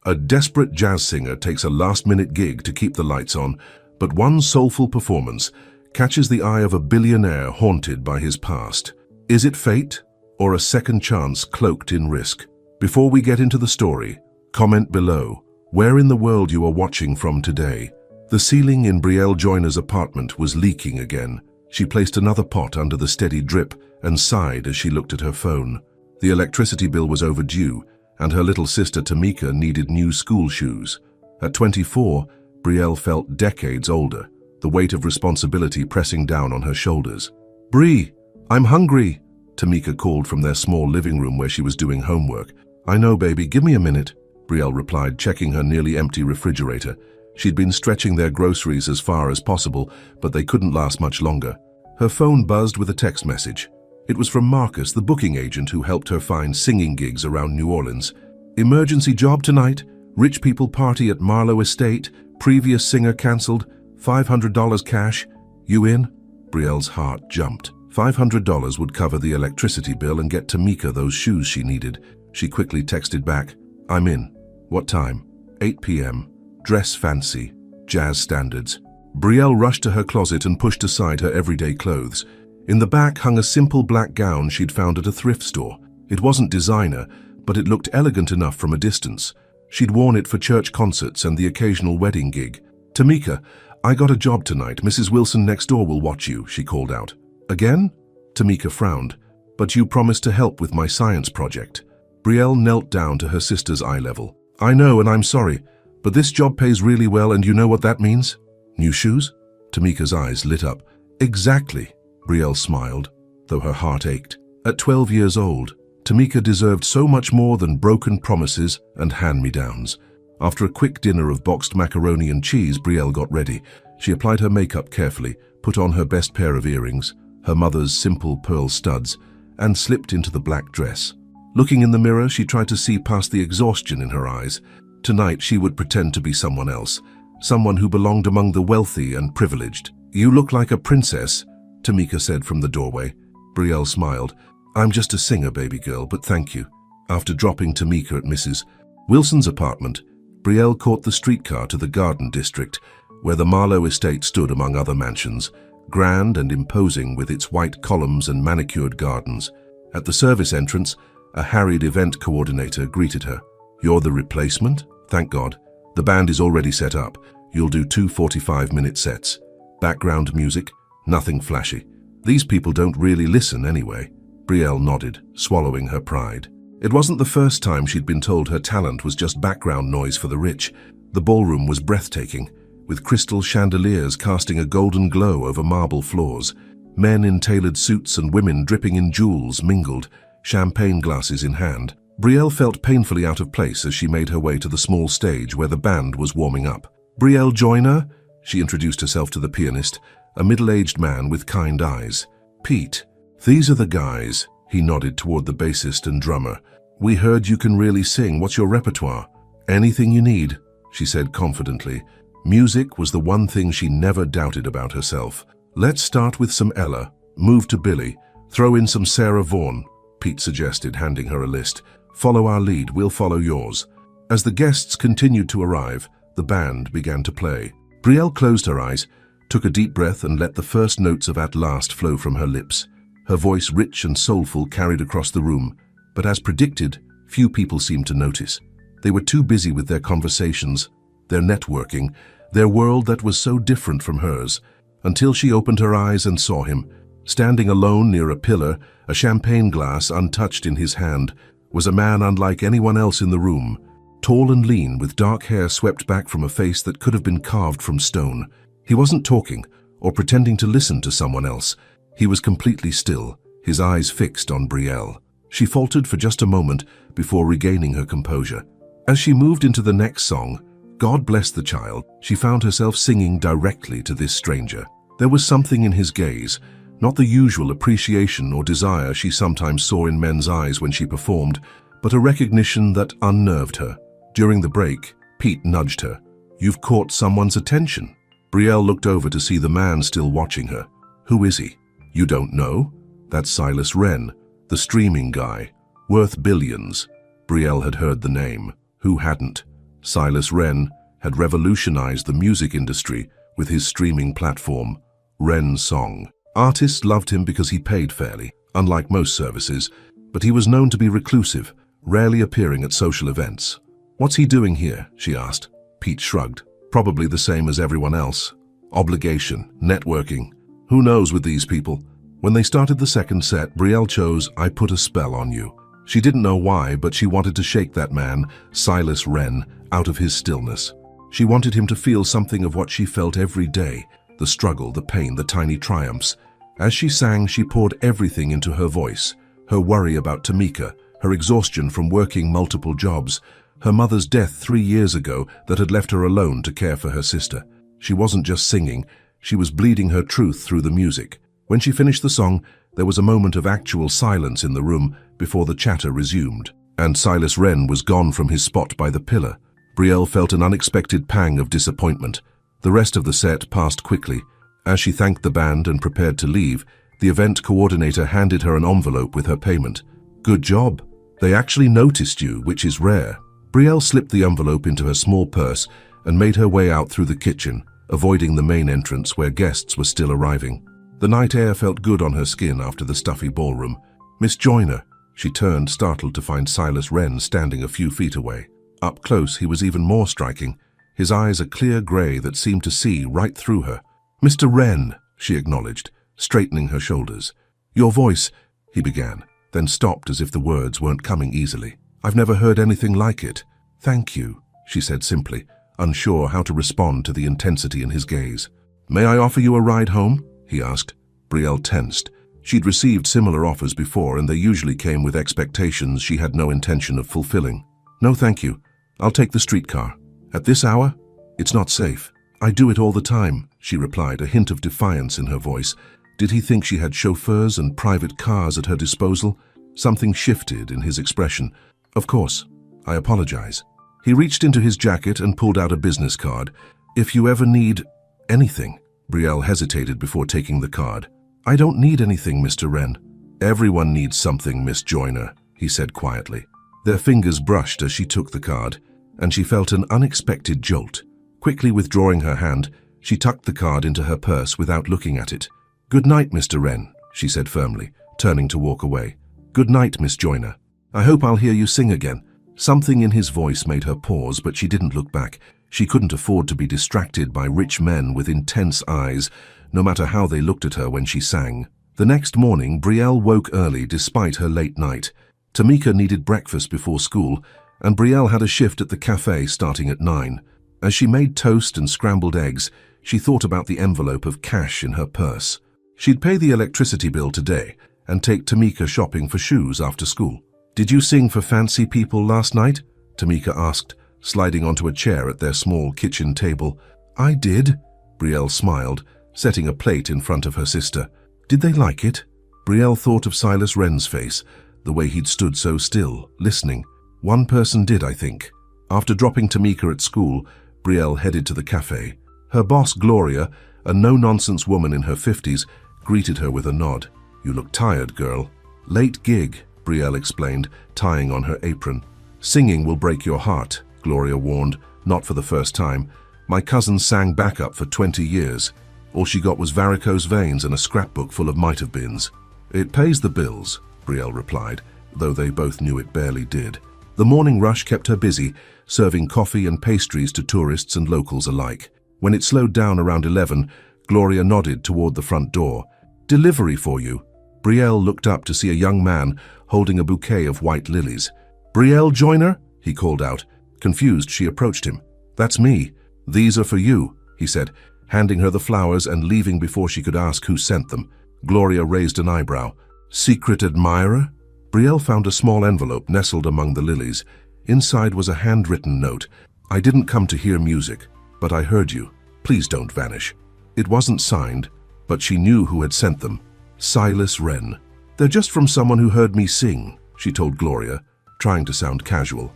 A desperate jazz singer takes a last-minute gig to keep the lights on, but one soulful performance catches the eye of a billionaire haunted by his past. Is it fate or a second chance cloaked in risk? Before we get into the story, comment below where in the world you are watching from today. The ceiling in Brielle Joyner's apartment was leaking again. She placed another pot under the steady drip and sighed as she looked at her phone. The electricity bill was overdue, and her little sister Tamika needed new school shoes. At 24, Brielle felt decades older, the weight of responsibility pressing down on her shoulders. "Brie, I'm hungry," Tamika called from their small living room where she was doing homework. "I know, baby, give me a minute," Brielle replied, checking her nearly empty refrigerator. She'd been stretching their groceries as far as possible, but they couldn't last much longer. Her phone buzzed with a text message. It was from Marcus, the booking agent who helped her find singing gigs around New Orleans. "Emergency job tonight. Rich people party at Marlowe Estate. Previous singer cancelled. $500 cash. You in?" Brielle's heart jumped. $500 would cover the electricity bill and get Tamika those shoes she needed. She quickly texted back, "I'm in. What time?" 8 p.m. Dress fancy. Jazz standards. Brielle rushed to her closet and pushed aside her everyday clothes. In the back hung a simple black gown she'd found at a thrift store. It wasn't designer, but it looked elegant enough from a distance. She'd worn it for church concerts and the occasional wedding gig. "Tamika, I got a job tonight. Mrs. Wilson next door will watch you," she called out. "Again?" Tamika frowned. "But you promised to help with my science project." Brielle knelt down to her sister's eye level. "I know, and I'm sorry, but this job pays really well, and you know what that means?" "New shoes?" Tamika's eyes lit up. "Exactly." Brielle smiled, though her heart ached. At 12 years old, Tamika deserved so much more than broken promises and hand-me-downs. After a quick dinner of boxed macaroni and cheese, Brielle got ready. She applied her makeup carefully, put on her best pair of earrings, her mother's simple pearl studs, and slipped into the black dress. Looking in the mirror, she tried to see past the exhaustion in her eyes. Tonight, she would pretend to be someone else, someone who belonged among the wealthy and privileged. "You look like a princess," Tamika said from the doorway. Brielle smiled. "I'm just a singer, baby girl, but thank you." After dropping Tamika at Mrs. Wilson's apartment, Brielle caught the streetcar to the Garden District, where the Marlowe Estate stood among other mansions, grand and imposing with its white columns and manicured gardens. At the service entrance, a harried event coordinator greeted her. "You're the replacement? Thank God. The band is already set up. You'll do 2 45-minute sets. Background music, nothing flashy. These people don't really listen anyway." Brielle nodded, swallowing her pride. It wasn't the first time she'd been told her talent was just background noise for the rich. The ballroom was breathtaking, with crystal chandeliers casting a golden glow over marble floors. Men in tailored suits and women dripping in jewels mingled, champagne glasses in hand. Brielle felt painfully out of place as she made her way to the small stage where the band was warming up. "Brielle Joyner," she introduced herself to the pianist, a middle-aged man with kind eyes. "Pete, these are the guys," he nodded toward the bassist and drummer. "We heard you can really sing. What's your repertoire?" "Anything you need," she said confidently. Music was the one thing she never doubted about herself. "Let's start with some Ella, move to Billy, throw in some Sarah Vaughan," Pete suggested, handing her a list. "Follow our lead, we'll follow yours." As the guests continued to arrive, the band began to play. Brielle closed her eyes, took a deep breath, and let the first notes of At Last flow from her lips. Her voice, rich and soulful, carried across the room, but as predicted, few people seemed to notice. They were too busy with their conversations, their networking, their world that was so different from hers, until she opened her eyes and saw him. Standing alone near a pillar, a champagne glass untouched in his hand, was a man unlike anyone else in the room. Tall and lean, with dark hair swept back from a face that could have been carved from stone. He wasn't talking or pretending to listen to someone else. He was completely still, his eyes fixed on Brielle. She faltered for just a moment before regaining her composure. As she moved into the next song, God Bless the Child, she found herself singing directly to this stranger. There was something in his gaze, not the usual appreciation or desire she sometimes saw in men's eyes when she performed, but a recognition that unnerved her. During the break, Pete nudged her. "You've caught someone's attention." Brielle looked over to see the man still watching her. "Who is he?" "You don't know? That's Silas Wren, the streaming guy. Worth billions." Brielle had heard the name. Who hadn't? Silas Wren had revolutionized the music industry with his streaming platform, Wren Song. Artists loved him because he paid fairly, unlike most services, but he was known to be reclusive, rarely appearing at social events. "What's he doing here?" she asked. Pete shrugged. "Probably the same as everyone else. Obligation, networking. Who knows with these people?" When they started the second set, Brielle chose "I Put a Spell on You." She didn't know why, but she wanted to shake that man, Silas Wren, out of his stillness. She wanted him to feel something of what she felt every day, the struggle, the pain, the tiny triumphs. As she sang, she poured everything into her voice, her worry about Tamika, her exhaustion from working multiple jobs, her mother's death 3 years ago that had left her alone to care for her sister. She wasn't just singing, she was bleeding her truth through the music. When she finished the song, there was a moment of actual silence in the room before the chatter resumed, and Silas Wren was gone from his spot by the pillar. Brielle felt an unexpected pang of disappointment. The rest of the set passed quickly. As she thanked the band and prepared to leave, the event coordinator handed her an envelope with her payment. "Good job. They actually noticed you, which is rare." Brielle slipped the envelope into her small purse and made her way out through the kitchen, avoiding the main entrance where guests were still arriving. The night air felt good on her skin after the stuffy ballroom. "Miss Joyner." She turned, startled to find Silas Wren standing a few feet away. Up close, he was even more striking, his eyes a clear grey that seemed to see right through her. "Mr. Wren," she acknowledged, straightening her shoulders. "Your voice," he began, then stopped as if the words weren't coming easily. "I've never heard anything like it." "Thank you," she said simply, unsure how to respond to the intensity in his gaze. "May I offer you a ride home?" he asked. Brielle tensed. She'd received similar offers before, and they usually came with expectations she had no intention of fulfilling. "No, thank you. I'll take the streetcar." "At this hour? It's not safe." "I do it all the time," she replied, a hint of defiance in her voice. Did he think she had chauffeurs and private cars at her disposal? Something shifted in his expression. "Of course. I apologize." He reached into his jacket and pulled out a business card. "If you ever need anything." Brielle hesitated before taking the card. "I don't need anything, Mr. Wren." "Everyone needs something, Miss Joyner," he said quietly. Their fingers brushed as she took the card, and she felt an unexpected jolt. Quickly withdrawing her hand, she tucked the card into her purse without looking at it. "Good night, Mr. Wren," she said firmly, turning to walk away. "Good night, Miss Joyner. I hope I'll hear you sing again." Something in his voice made her pause, but she didn't look back. She couldn't afford to be distracted by rich men with intense eyes, no matter how they looked at her when she sang. The next morning, Brielle woke early despite her late night. Tamika needed breakfast before school, and Brielle had a shift at the cafe starting at 9. As she made toast and scrambled eggs, she thought about the envelope of cash in her purse. She'd pay the electricity bill today and take Tamika shopping for shoes after school. "Did you sing for fancy people last night?" Tamika asked, sliding onto a chair at their small kitchen table. "I did," Brielle smiled, setting a plate in front of her sister. "Did they like it?" Brielle thought of Silas Wren's face, the way he'd stood so still, listening. "One person did, I think." After dropping Tamika at school, Brielle headed to the cafe. Her boss, Gloria, a no-nonsense woman in her 50s, greeted her with a nod. "You look tired, girl." "Late gig," Brielle explained, tying on her apron. "Singing will break your heart," Gloria warned, not for the first time. "My cousin sang backup for 20 years. All she got was varicose veins and a scrapbook full of might-have-beens." "It pays the bills," Brielle replied, though they both knew it barely did. The morning rush kept her busy, serving coffee and pastries to tourists and locals alike. When it slowed down around 11, Gloria nodded toward the front door. "Delivery for you." Brielle looked up to see a young man holding a bouquet of white lilies. "Brielle Joyner?" he called out. Confused, she approached him. "That's me. These are for you," he said, handing her the flowers and leaving before she could ask who sent them. Gloria raised an eyebrow. "Secret admirer?" Brielle found a small envelope nestled among the lilies. Inside was a handwritten note. "I didn't come to hear music, but I heard you. Please don't vanish." It wasn't signed, but she knew who had sent them. Silas Wren. "They're just from someone who heard me sing," she told Gloria, trying to sound casual.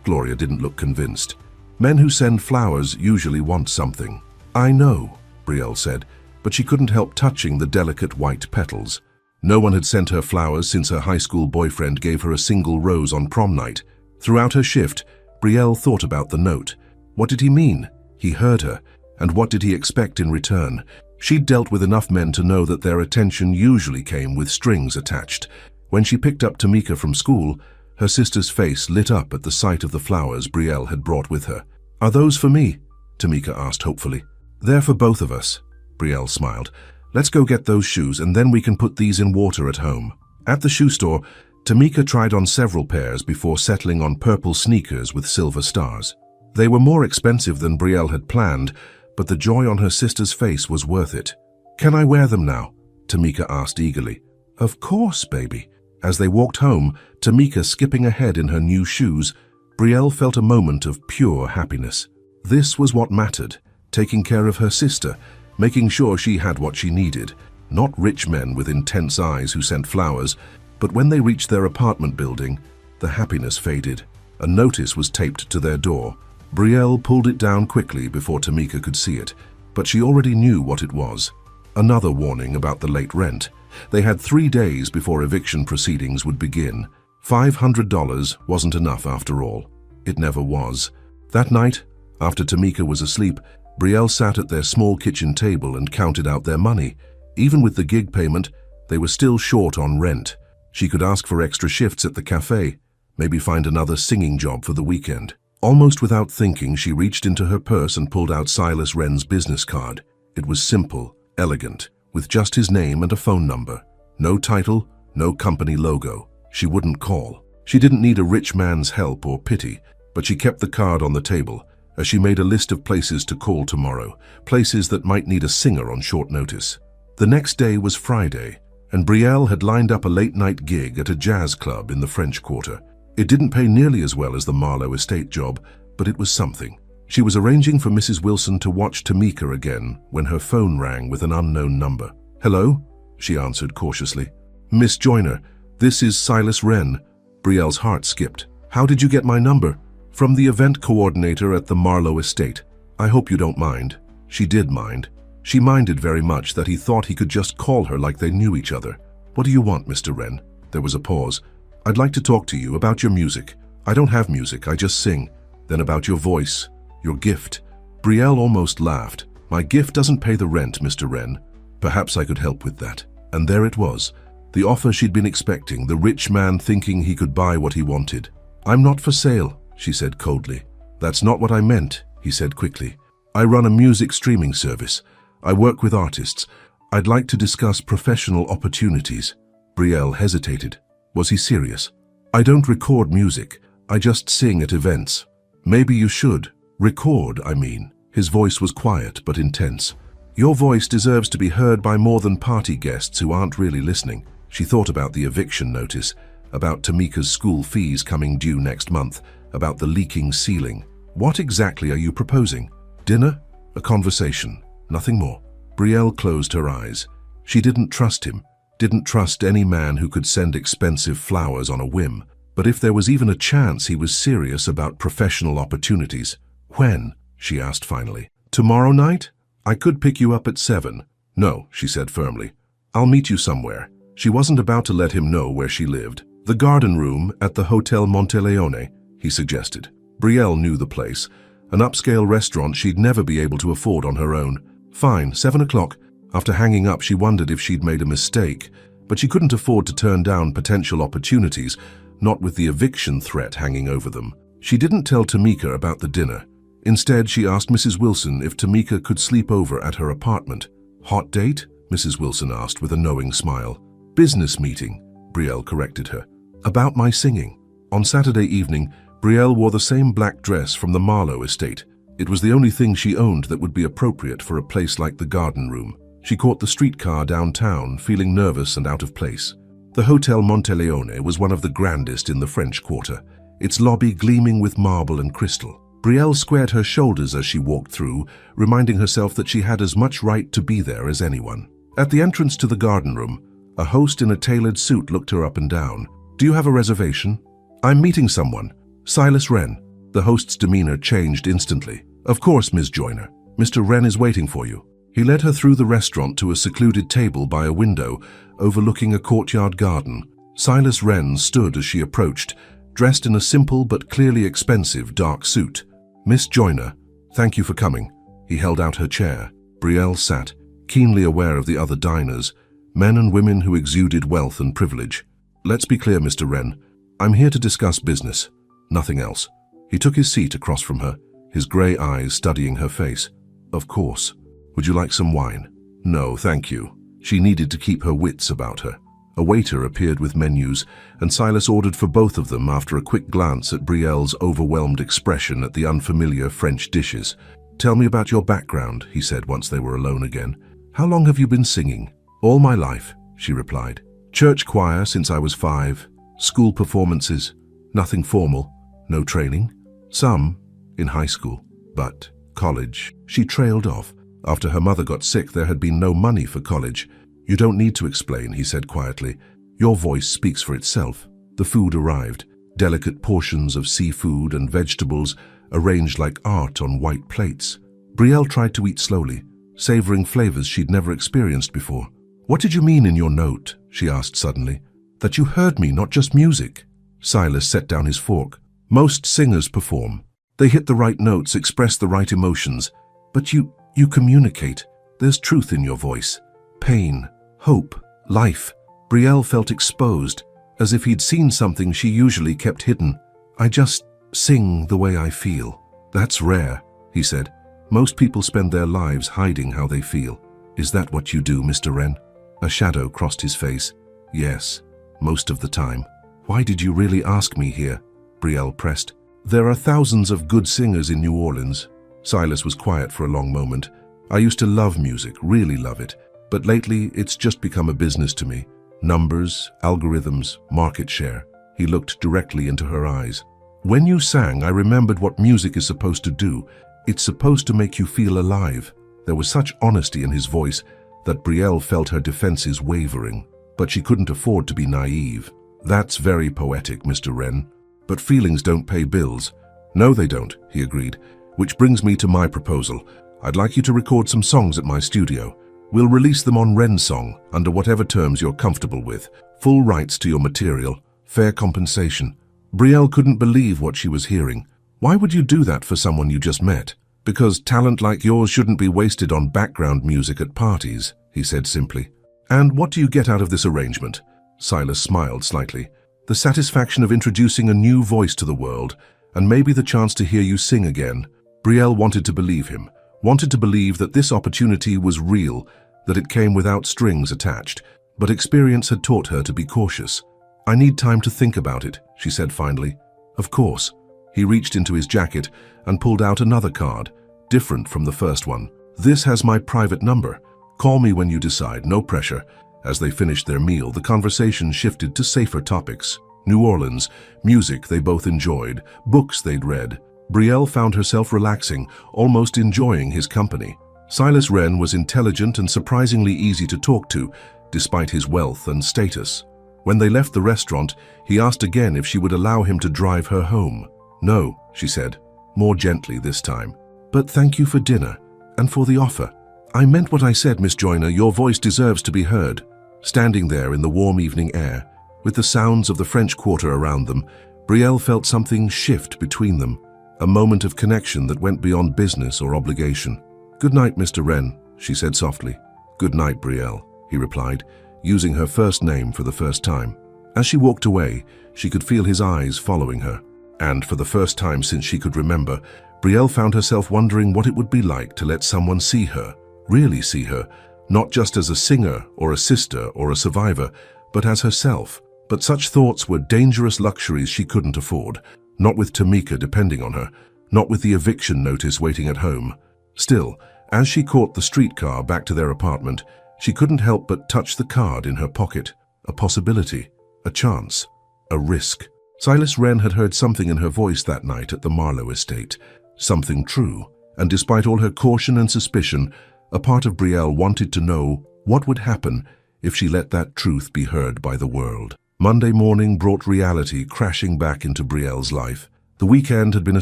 Gloria didn't look convinced. "Men who send flowers usually want something." "I know," Brielle said, but she couldn't help touching the delicate white petals. No one had sent her flowers since her high school boyfriend gave her a single rose on prom night. Throughout her shift, Brielle thought about the note. What did he mean? He heard her. And what did he expect in return? She'd dealt with enough men to know that their attention usually came with strings attached. When she picked up Tamika from school, her sister's face lit up at the sight of the flowers Brielle had brought with her. "Are those for me?" Tamika asked hopefully. "They're for both of us," Brielle smiled. "Let's go get those shoes and then we can put these in water at home." At the shoe store, Tamika tried on several pairs before settling on purple sneakers with silver stars. They were more expensive than Brielle had planned, but the joy on her sister's face was worth it. "Can I wear them now?" Tamika asked eagerly. "Of course, baby." As they walked home, Tamika skipping ahead in her new shoes, Brielle felt a moment of pure happiness. This was what mattered, taking care of her sister, making sure she had what she needed. Not rich men with intense eyes who sent flowers, but when they reached their apartment building, the happiness faded. A notice was taped to their door. Brielle pulled it down quickly before Tamika could see it, but she already knew what it was. Another warning about the late rent. They had 3 days before eviction proceedings would begin. $500 wasn't enough after all. It never was. That night, after Tamika was asleep, Brielle sat at their small kitchen table and counted out their money. Even with the gig payment, they were still short on rent. She could ask for extra shifts at the cafe, maybe find another singing job for the weekend. Almost without thinking, she reached into her purse and pulled out Silas Wren's business card. It was simple, elegant, with just his name and a phone number. No title, no company logo. She wouldn't call. She didn't need a rich man's help or pity, but she kept the card on the table as she made a list of places to call tomorrow, places that might need a singer on short notice. The next day was Friday, and Brielle had lined up a late-night gig at a jazz club in the French Quarter. It didn't pay nearly as well as the Marlowe estate job, but it was something. She was arranging for Mrs. Wilson to watch Tamika again when her phone rang with an unknown number. "Hello?" she answered cautiously. "Miss Joyner, this is Silas Wren." Brielle's heart skipped. "How did you get my number?" "From the event coordinator at the Marlowe estate. I hope you don't mind." She did mind. She minded very much that he thought he could just call her like they knew each other. "What do you want, Mr. Wren?" There was a pause. "I'd like to talk to you about your music." "I don't have music, I just sing." "Then about your voice, your gift." Brielle almost laughed. "My gift doesn't pay the rent, Mr. Wren. Perhaps I could help with that." And there it was. The offer she'd been expecting, the rich man thinking he could buy what he wanted. "I'm not for sale," she said coldly. "That's not what I meant," he said quickly. "I run a music streaming service. I work with artists. I'd like to discuss professional opportunities." Brielle hesitated. Was he serious? "I don't record music. I just sing at events." "Maybe you should. Record, I mean." His voice was quiet but intense. "Your voice deserves to be heard by more than party guests who aren't really listening." She thought about the eviction notice, about Tamika's school fees coming due next month, about the leaking ceiling. "What exactly are you proposing? Dinner? A conversation? Nothing more?" Brielle closed her eyes. She didn't trust him, didn't trust any man who could send expensive flowers on a whim. But if there was even a chance he was serious about professional opportunities. "When?" she asked finally. "Tomorrow night? I could pick you up at 7. "No," she said firmly. "I'll meet you somewhere." She wasn't about to let him know where she lived. "The garden room at the Hotel Monteleone," he suggested. Brielle knew the place, an upscale restaurant she'd never be able to afford on her own. "Fine, 7 o'clock." After hanging up, she wondered if she'd made a mistake, but she couldn't afford to turn down potential opportunities, not with the eviction threat hanging over them. She didn't tell Tamika about the dinner. Instead, she asked Mrs. Wilson if Tamika could sleep over at her apartment. "Hot date?" Mrs. Wilson asked with a knowing smile. "Business meeting," Brielle corrected her. "About my singing." On Saturday evening, Brielle wore the same black dress from the Marlowe estate. It was the only thing she owned that would be appropriate for a place like the garden room. She caught the streetcar downtown, feeling nervous and out of place. The Hotel Monteleone was one of the grandest in the French Quarter, its lobby gleaming with marble and crystal. Brielle squared her shoulders as she walked through, reminding herself that she had as much right to be there as anyone. At the entrance to the garden room, a host in a tailored suit looked her up and down. "Do you have a reservation?" "I'm meeting someone. Silas Wren." The host's demeanor changed instantly. "Of course, Ms. Joyner. Mr. Wren is waiting for you." He led her through the restaurant to a secluded table by a window overlooking a courtyard garden. Silas Wren stood as she approached, dressed in a simple but clearly expensive dark suit. "Miss Joyner, thank you for coming." He held out her chair. Brielle sat, keenly aware of the other diners, men and women who exuded wealth and privilege. "Let's be clear, Mr. Wren. I'm here to discuss business, nothing else." He took his seat across from her, his grey eyes studying her face. "Of course. Would you like some wine?" "No, thank you." She needed to keep her wits about her. A waiter appeared with menus, and Silas ordered for both of them after a quick glance at Brielle's overwhelmed expression at the unfamiliar French dishes. "Tell me about your background," he said once they were alone again. "How long have you been singing?" "All my life," she replied. "Church choir since I was 5. School performances. Nothing formal. No training. Some in high school. But college." She trailed off. After her mother got sick, there had been no money for college. "You don't need to explain," he said quietly. "Your voice speaks for itself." The food arrived. Delicate portions of seafood and vegetables arranged like art on white plates. Brielle tried to eat slowly, savoring flavors she'd never experienced before. "What did you mean in your note?" she asked suddenly. "That you heard me, not just music." Silas set down his fork. "Most singers perform. They hit the right notes, express the right emotions. But you communicate. There's truth in your voice. Pain, hope, life." Brielle felt exposed, as if he'd seen something she usually kept hidden. "I just sing the way I feel." "That's rare," he said. "Most people spend their lives hiding how they feel." "Is that what you do, Mr. Wren?" A shadow crossed his face. "Yes, most of the time." "Why did you really ask me here?" Brielle pressed. "There are thousands of good singers in New Orleans." Silas was quiet for a long moment. "I used to love music, really love it. But lately, it's just become a business to me. Numbers, algorithms, market share." He looked directly into her eyes. "When you sang, I remembered what music is supposed to do. It's supposed to make you feel alive." There was such honesty in his voice that Brielle felt her defenses wavering. But she couldn't afford to be naive. "That's very poetic, Mr. Wren. But feelings don't pay bills." "No, they don't," he agreed. "Which brings me to my proposal. I'd like you to record some songs at my studio. We'll release them on Wren Song, under whatever terms you're comfortable with. Full rights to your material, fair compensation." Brielle couldn't believe what she was hearing. "Why would you do that for someone you just met?" "Because talent like yours shouldn't be wasted on background music at parties," he said simply. "And what do you get out of this arrangement?" Silas smiled slightly. "The satisfaction of introducing a new voice to the world, and maybe the chance to hear you sing again." Brielle wanted to believe him, wanted to believe that this opportunity was real, that it came without strings attached, but experience had taught her to be cautious. "I need time to think about it," she said finally. "Of course." He reached into his jacket and pulled out another card, different from the first one. "This has my private number. Call me when you decide, no pressure." As they finished their meal, the conversation shifted to safer topics. New Orleans, music they both enjoyed, books they'd read. Brielle found herself relaxing, almost enjoying his company. Silas Wren was intelligent and surprisingly easy to talk to, despite his wealth and status. When they left the restaurant, he asked again if she would allow him to drive her home. "No," she said, more gently this time. "But thank you for dinner, and for the offer." "I meant what I said, Miss Joyner. Your voice deserves to be heard." Standing there in the warm evening air, with the sounds of the French Quarter around them, Brielle felt something shift between them, a moment of connection that went beyond business or obligation. "Good night, Mr. Wren," she said softly. "Good night, Brielle," he replied, using her first name for the first time. As she walked away, she could feel his eyes following her. And for the first time since she could remember, Brielle found herself wondering what it would be like to let someone see her, really see her, not just as a singer or a sister or a survivor, but as herself. But such thoughts were dangerous luxuries she couldn't afford, not with Tamika depending on her, not with the eviction notice waiting at home. Still, as she caught the streetcar back to their apartment, she couldn't help but touch the card in her pocket. A possibility, a chance, a risk. Silas Wren had heard something in her voice that night at the Marlowe estate, something true, and despite all her caution and suspicion, a part of Brielle wanted to know what would happen if she let that truth be heard by the world. Monday morning brought reality crashing back into Brielle's life. The weekend had been a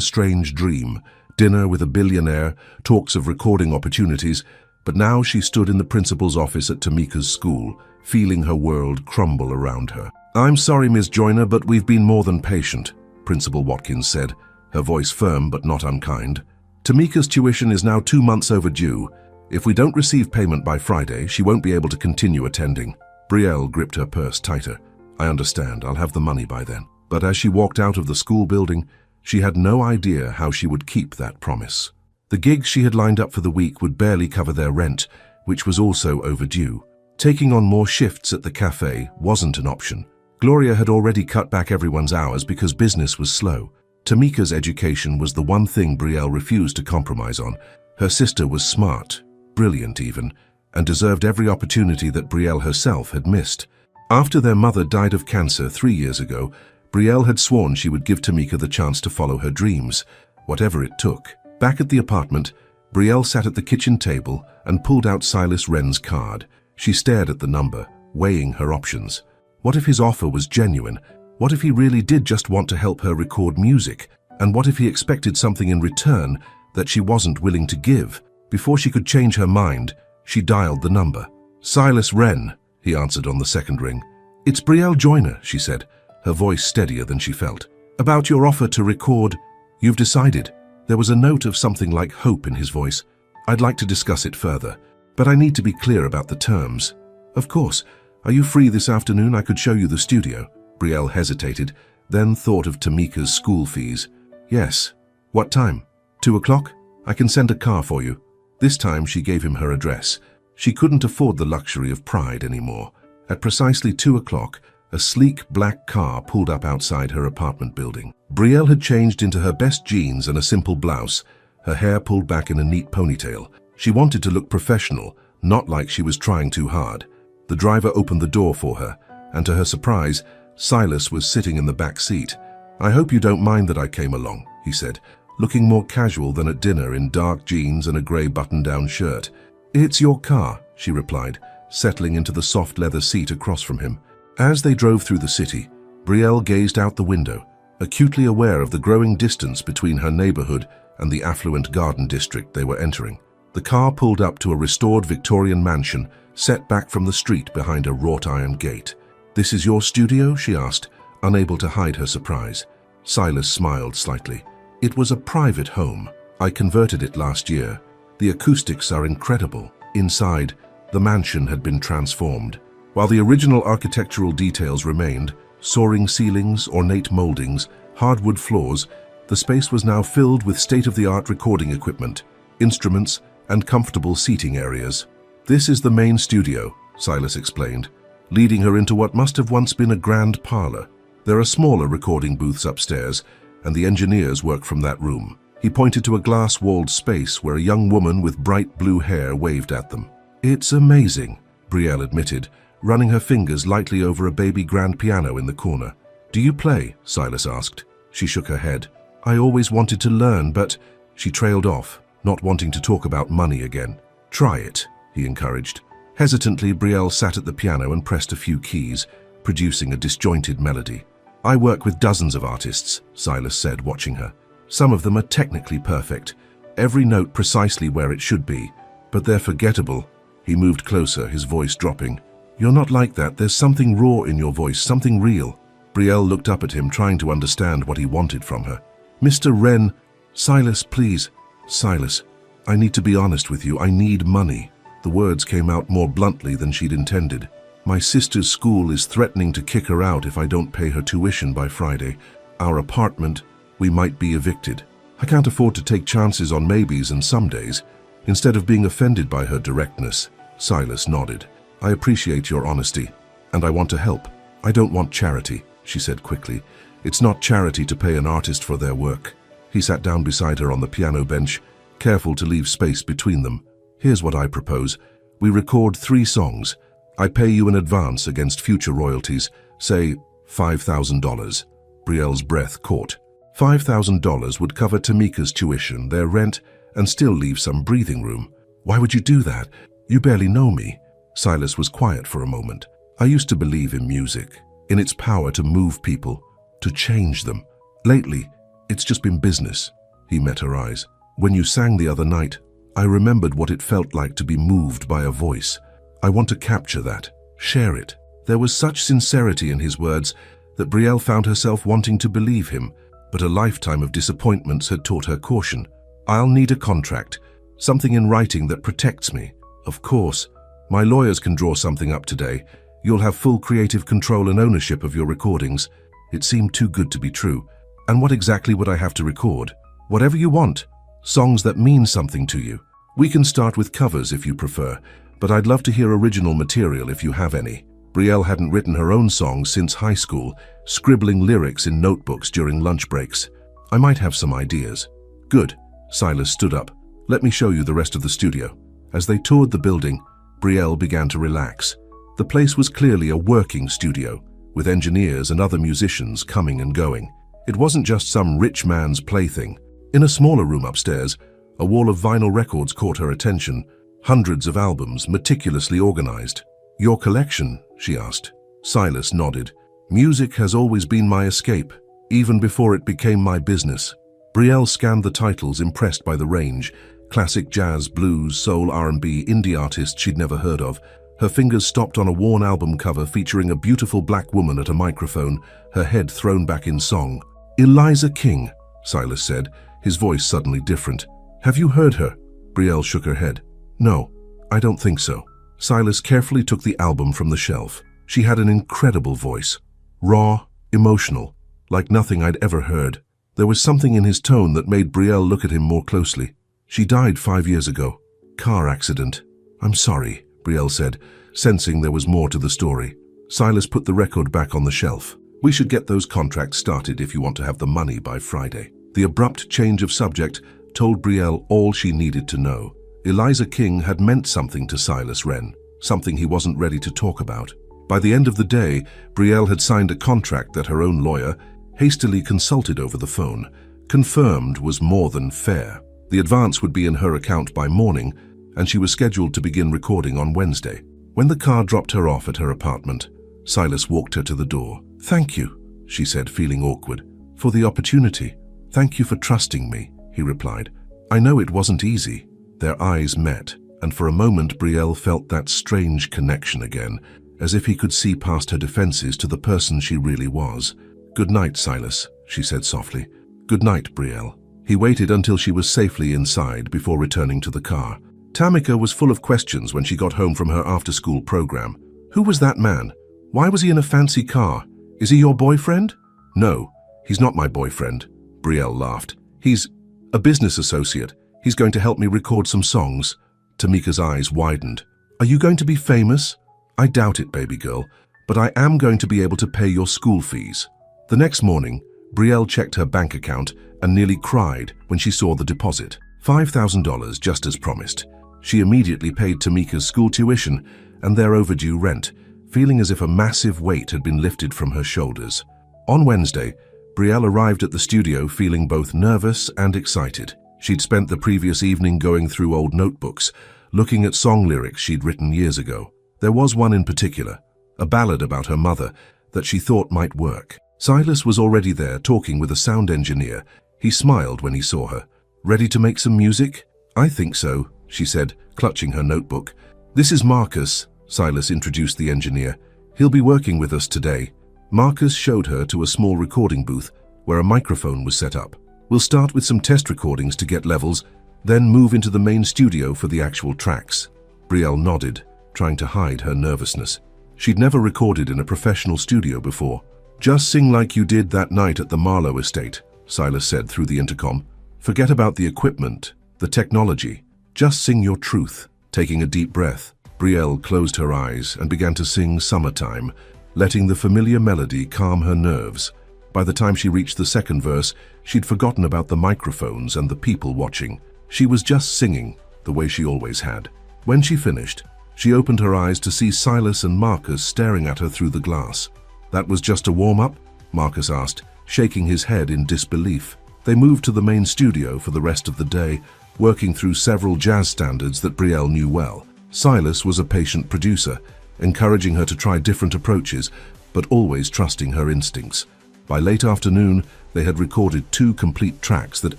strange dream, dinner with a billionaire, talks of recording opportunities, but now she stood in the principal's office at Tamika's school, feeling her world crumble around her. "I'm sorry, Miss Joyner, but we've been more than patient." Principal Watkins said, her voice firm but not unkind. Tamika's tuition is now 2 months overdue. If we don't receive payment by Friday, she won't be able to continue attending. Brielle gripped her purse tighter. I understand, I'll have the money by then. But as she walked out of the school building, she had no idea how she would keep that promise. The gigs she had lined up for the week would barely cover their rent, which was also overdue. Taking on more shifts at the cafe wasn't an option. Gloria had already cut back everyone's hours because business was slow. Tamika's education was the one thing Brielle refused to compromise on. Her sister was smart, brilliant even, and deserved every opportunity that Brielle herself had missed. After their mother died of cancer 3 years ago, Brielle had sworn she would give Tamika the chance to follow her dreams, whatever it took. Back at the apartment, Brielle sat at the kitchen table and pulled out Silas Wren's card. She stared at the number, weighing her options. What if his offer was genuine? What if he really did just want to help her record music? And what if he expected something in return that she wasn't willing to give? Before she could change her mind, she dialed the number. Silas Wren, he answered on the second ring. It's Brielle Joyner, she said, her voice steadier than she felt. About your offer to record, you've decided. There was a note of something like hope in his voice. I'd like to discuss it further, but I need to be clear about the terms. Of course. Are you free this afternoon? I could show you the studio. Brielle hesitated, then thought of Tamika's school fees. Yes. What time? 2 o'clock? I can send a car for you. This time she gave him her address. She couldn't afford the luxury of pride anymore. At precisely 2 o'clock, a sleek black car pulled up outside her apartment building. Brielle had changed into her best jeans and a simple blouse, her hair pulled back in a neat ponytail. She wanted to look professional, not like she was trying too hard. The driver opened the door for her, and to her surprise, Silas was sitting in the back seat. I hope you don't mind that I came along, he said, looking more casual than at dinner in dark jeans and a grey button-down shirt. It's your car, she replied, settling into the soft leather seat across from him. As they drove through the city, Brielle gazed out the window, acutely aware of the growing distance between her neighborhood and the affluent garden district they were entering. The car pulled up to a restored Victorian mansion set back from the street behind a wrought iron gate. This is your studio? She asked, unable to hide her surprise. Silas smiled slightly. It was a private home. I converted it last year. The acoustics are incredible. Inside, the mansion had been transformed. While the original architectural details remained, soaring ceilings, ornate moldings, hardwood floors, the space was now filled with state-of-the-art recording equipment, instruments, and comfortable seating areas. This is the main studio, Silas explained, leading her into what must have once been a grand parlor. There are smaller recording booths upstairs, and the engineers work from that room. He pointed to a glass-walled space where a young woman with bright blue hair waved at them. It's amazing, Brielle admitted, running her fingers lightly over a baby grand piano in the corner. Do you play? Silas asked. She shook her head. I always wanted to learn, but... She trailed off, not wanting to talk about money again. Try it, he encouraged. Hesitantly, Brielle sat at the piano and pressed a few keys, producing a disjointed melody. I work with dozens of artists, Silas said, watching her. Some of them are technically perfect, every note precisely where it should be, but they're forgettable. He moved closer, his voice dropping. You're not like that. There's something raw in your voice, something real. Brielle looked up at him, trying to understand what he wanted from her. Mr. Wren, Silas, please. Silas, I need to be honest with you. I need money. The words came out more bluntly than she'd intended. My sister's school is threatening to kick her out if I don't pay her tuition by Friday. Our apartment, we might be evicted. I can't afford to take chances on maybes and some days. Instead of being offended by her directness, Silas nodded. I appreciate your honesty, and I want to help. I don't want charity, she said quickly. It's not charity to pay an artist for their work. He sat down beside her on the piano bench, careful to leave space between them. Here's what I propose. We record 3 songs. I pay you in advance against future royalties, say $5,000. Brielle's breath caught. $5,000 would cover Tamika's tuition, their rent, and still leave some breathing room. Why would you do that? You barely know me. Silas was quiet for a moment. I used to believe in music, in its power to move people, to change them. Lately, it's just been business. He met her eyes. When you sang the other night, I remembered what it felt like to be moved by a voice. I want to capture that, share it. There was such sincerity in his words that Brielle found herself wanting to believe him. but a lifetime of disappointments had taught her caution. "I'll need a contract, something in writing that protects me." "Of course. My lawyers can draw something up today. You'll have full creative control and ownership of your recordings." It seemed too good to be true. "And what exactly would I have to record?" "Whatever you want. Songs that mean something to you. We can start with covers if you prefer, but I'd love to hear original material if you have any." Brielle hadn't written her own songs since high school, scribbling lyrics in notebooks during lunch breaks. "I might have some ideas." "Good." Silas stood up. "Let me show you the rest of the studio." As they toured the building, Brielle began to relax. The place was clearly a working studio, with engineers and other musicians coming and going. It wasn't just some rich man's plaything. In a smaller room upstairs, a wall of vinyl records caught her attention, hundreds of albums meticulously organized. "Your collection?" she asked. Silas nodded. "Music has always been my escape, even before it became my business." Brielle scanned the titles, impressed by the range. Classic jazz, blues, soul, R&B, indie artists she'd never heard of. Her fingers stopped on a worn album cover featuring a beautiful black woman at a microphone, her head thrown back in song. "Eliza King," Silas said, his voice suddenly different. "Have you heard her?" Brielle shook her head. "No, I don't think so." Silas carefully took the album from the shelf. She had an incredible voice. Raw, emotional, like nothing I'd ever heard. There was something in his tone that made Brielle look at him more closely. "She died 5 years ago. Car accident." "I'm sorry," Brielle said, sensing there was more to the story. Silas put the record back on the shelf. "We should get those contracts started if you want to have the money by Friday." The abrupt change of subject told Brielle all she needed to know. Eliza King had meant something to Silas Wren, something he wasn't ready to talk about. By the end of the day, Brielle had signed a contract that her own lawyer, hastily consulted over the phone, confirmed was more than fair. The advance would be in her account by morning, and she was scheduled to begin recording on Wednesday. When the car dropped her off at her apartment, Silas walked her to the door. "Thank you," she said, feeling awkward, "for the opportunity." "Thank you for trusting me," he replied. "I know it wasn't easy." Their eyes met, and for a moment Brielle felt that strange connection again, as if he could see past her defenses to the person she really was. "Good night, Silas," she said softly. "Good night, Brielle." He waited until she was safely inside before returning to the car. Tamika was full of questions when she got home from her after-school program. "Who was that man? Why was he in a fancy car? Is he your boyfriend?" "No, he's not my boyfriend," Brielle laughed. "He's a business associate. He's going to help me record some songs." Tamika's eyes widened. "Are you going to be famous?" "I doubt it, baby girl, but I am going to be able to pay your school fees." The next morning, Brielle checked her bank account and nearly cried when she saw the deposit. $5,000, just as promised. She immediately paid Tamika's school tuition and their overdue rent, feeling as if a massive weight had been lifted from her shoulders. On Wednesday, Brielle arrived at the studio feeling both nervous and excited. She'd spent the previous evening going through old notebooks, looking at song lyrics she'd written years ago. There was one in particular, a ballad about her mother, that she thought might work. Silas was already there talking with a sound engineer. He smiled when he saw her. "Ready to make some music?" "I think so," she said, clutching her notebook. "This is Marcus," Silas introduced the engineer. "He'll be working with us today." Marcus showed her to a small recording booth where a microphone was set up. "We'll start with some test recordings to get levels, then move into the main studio for the actual tracks." Brielle nodded, trying to hide her nervousness. She'd never recorded in a professional studio before. "Just sing like you did that night at the Marlowe estate," Silas said through the intercom. "Forget about the equipment, the technology. Just sing your truth." Taking a deep breath, Brielle closed her eyes and began to sing Summertime, letting the familiar melody calm her nerves. By the time she reached the second verse, she'd forgotten about the microphones and the people watching. She was just singing, the way she always had. When she finished, she opened her eyes to see Silas and Marcus staring at her through the glass. "That was just a warm-up?" Marcus asked, shaking his head in disbelief. They moved to the main studio for the rest of the day, working through several jazz standards that Brielle knew well. Silas was a patient producer, encouraging her to try different approaches, but always trusting her instincts. By late afternoon, they had recorded 2 complete tracks that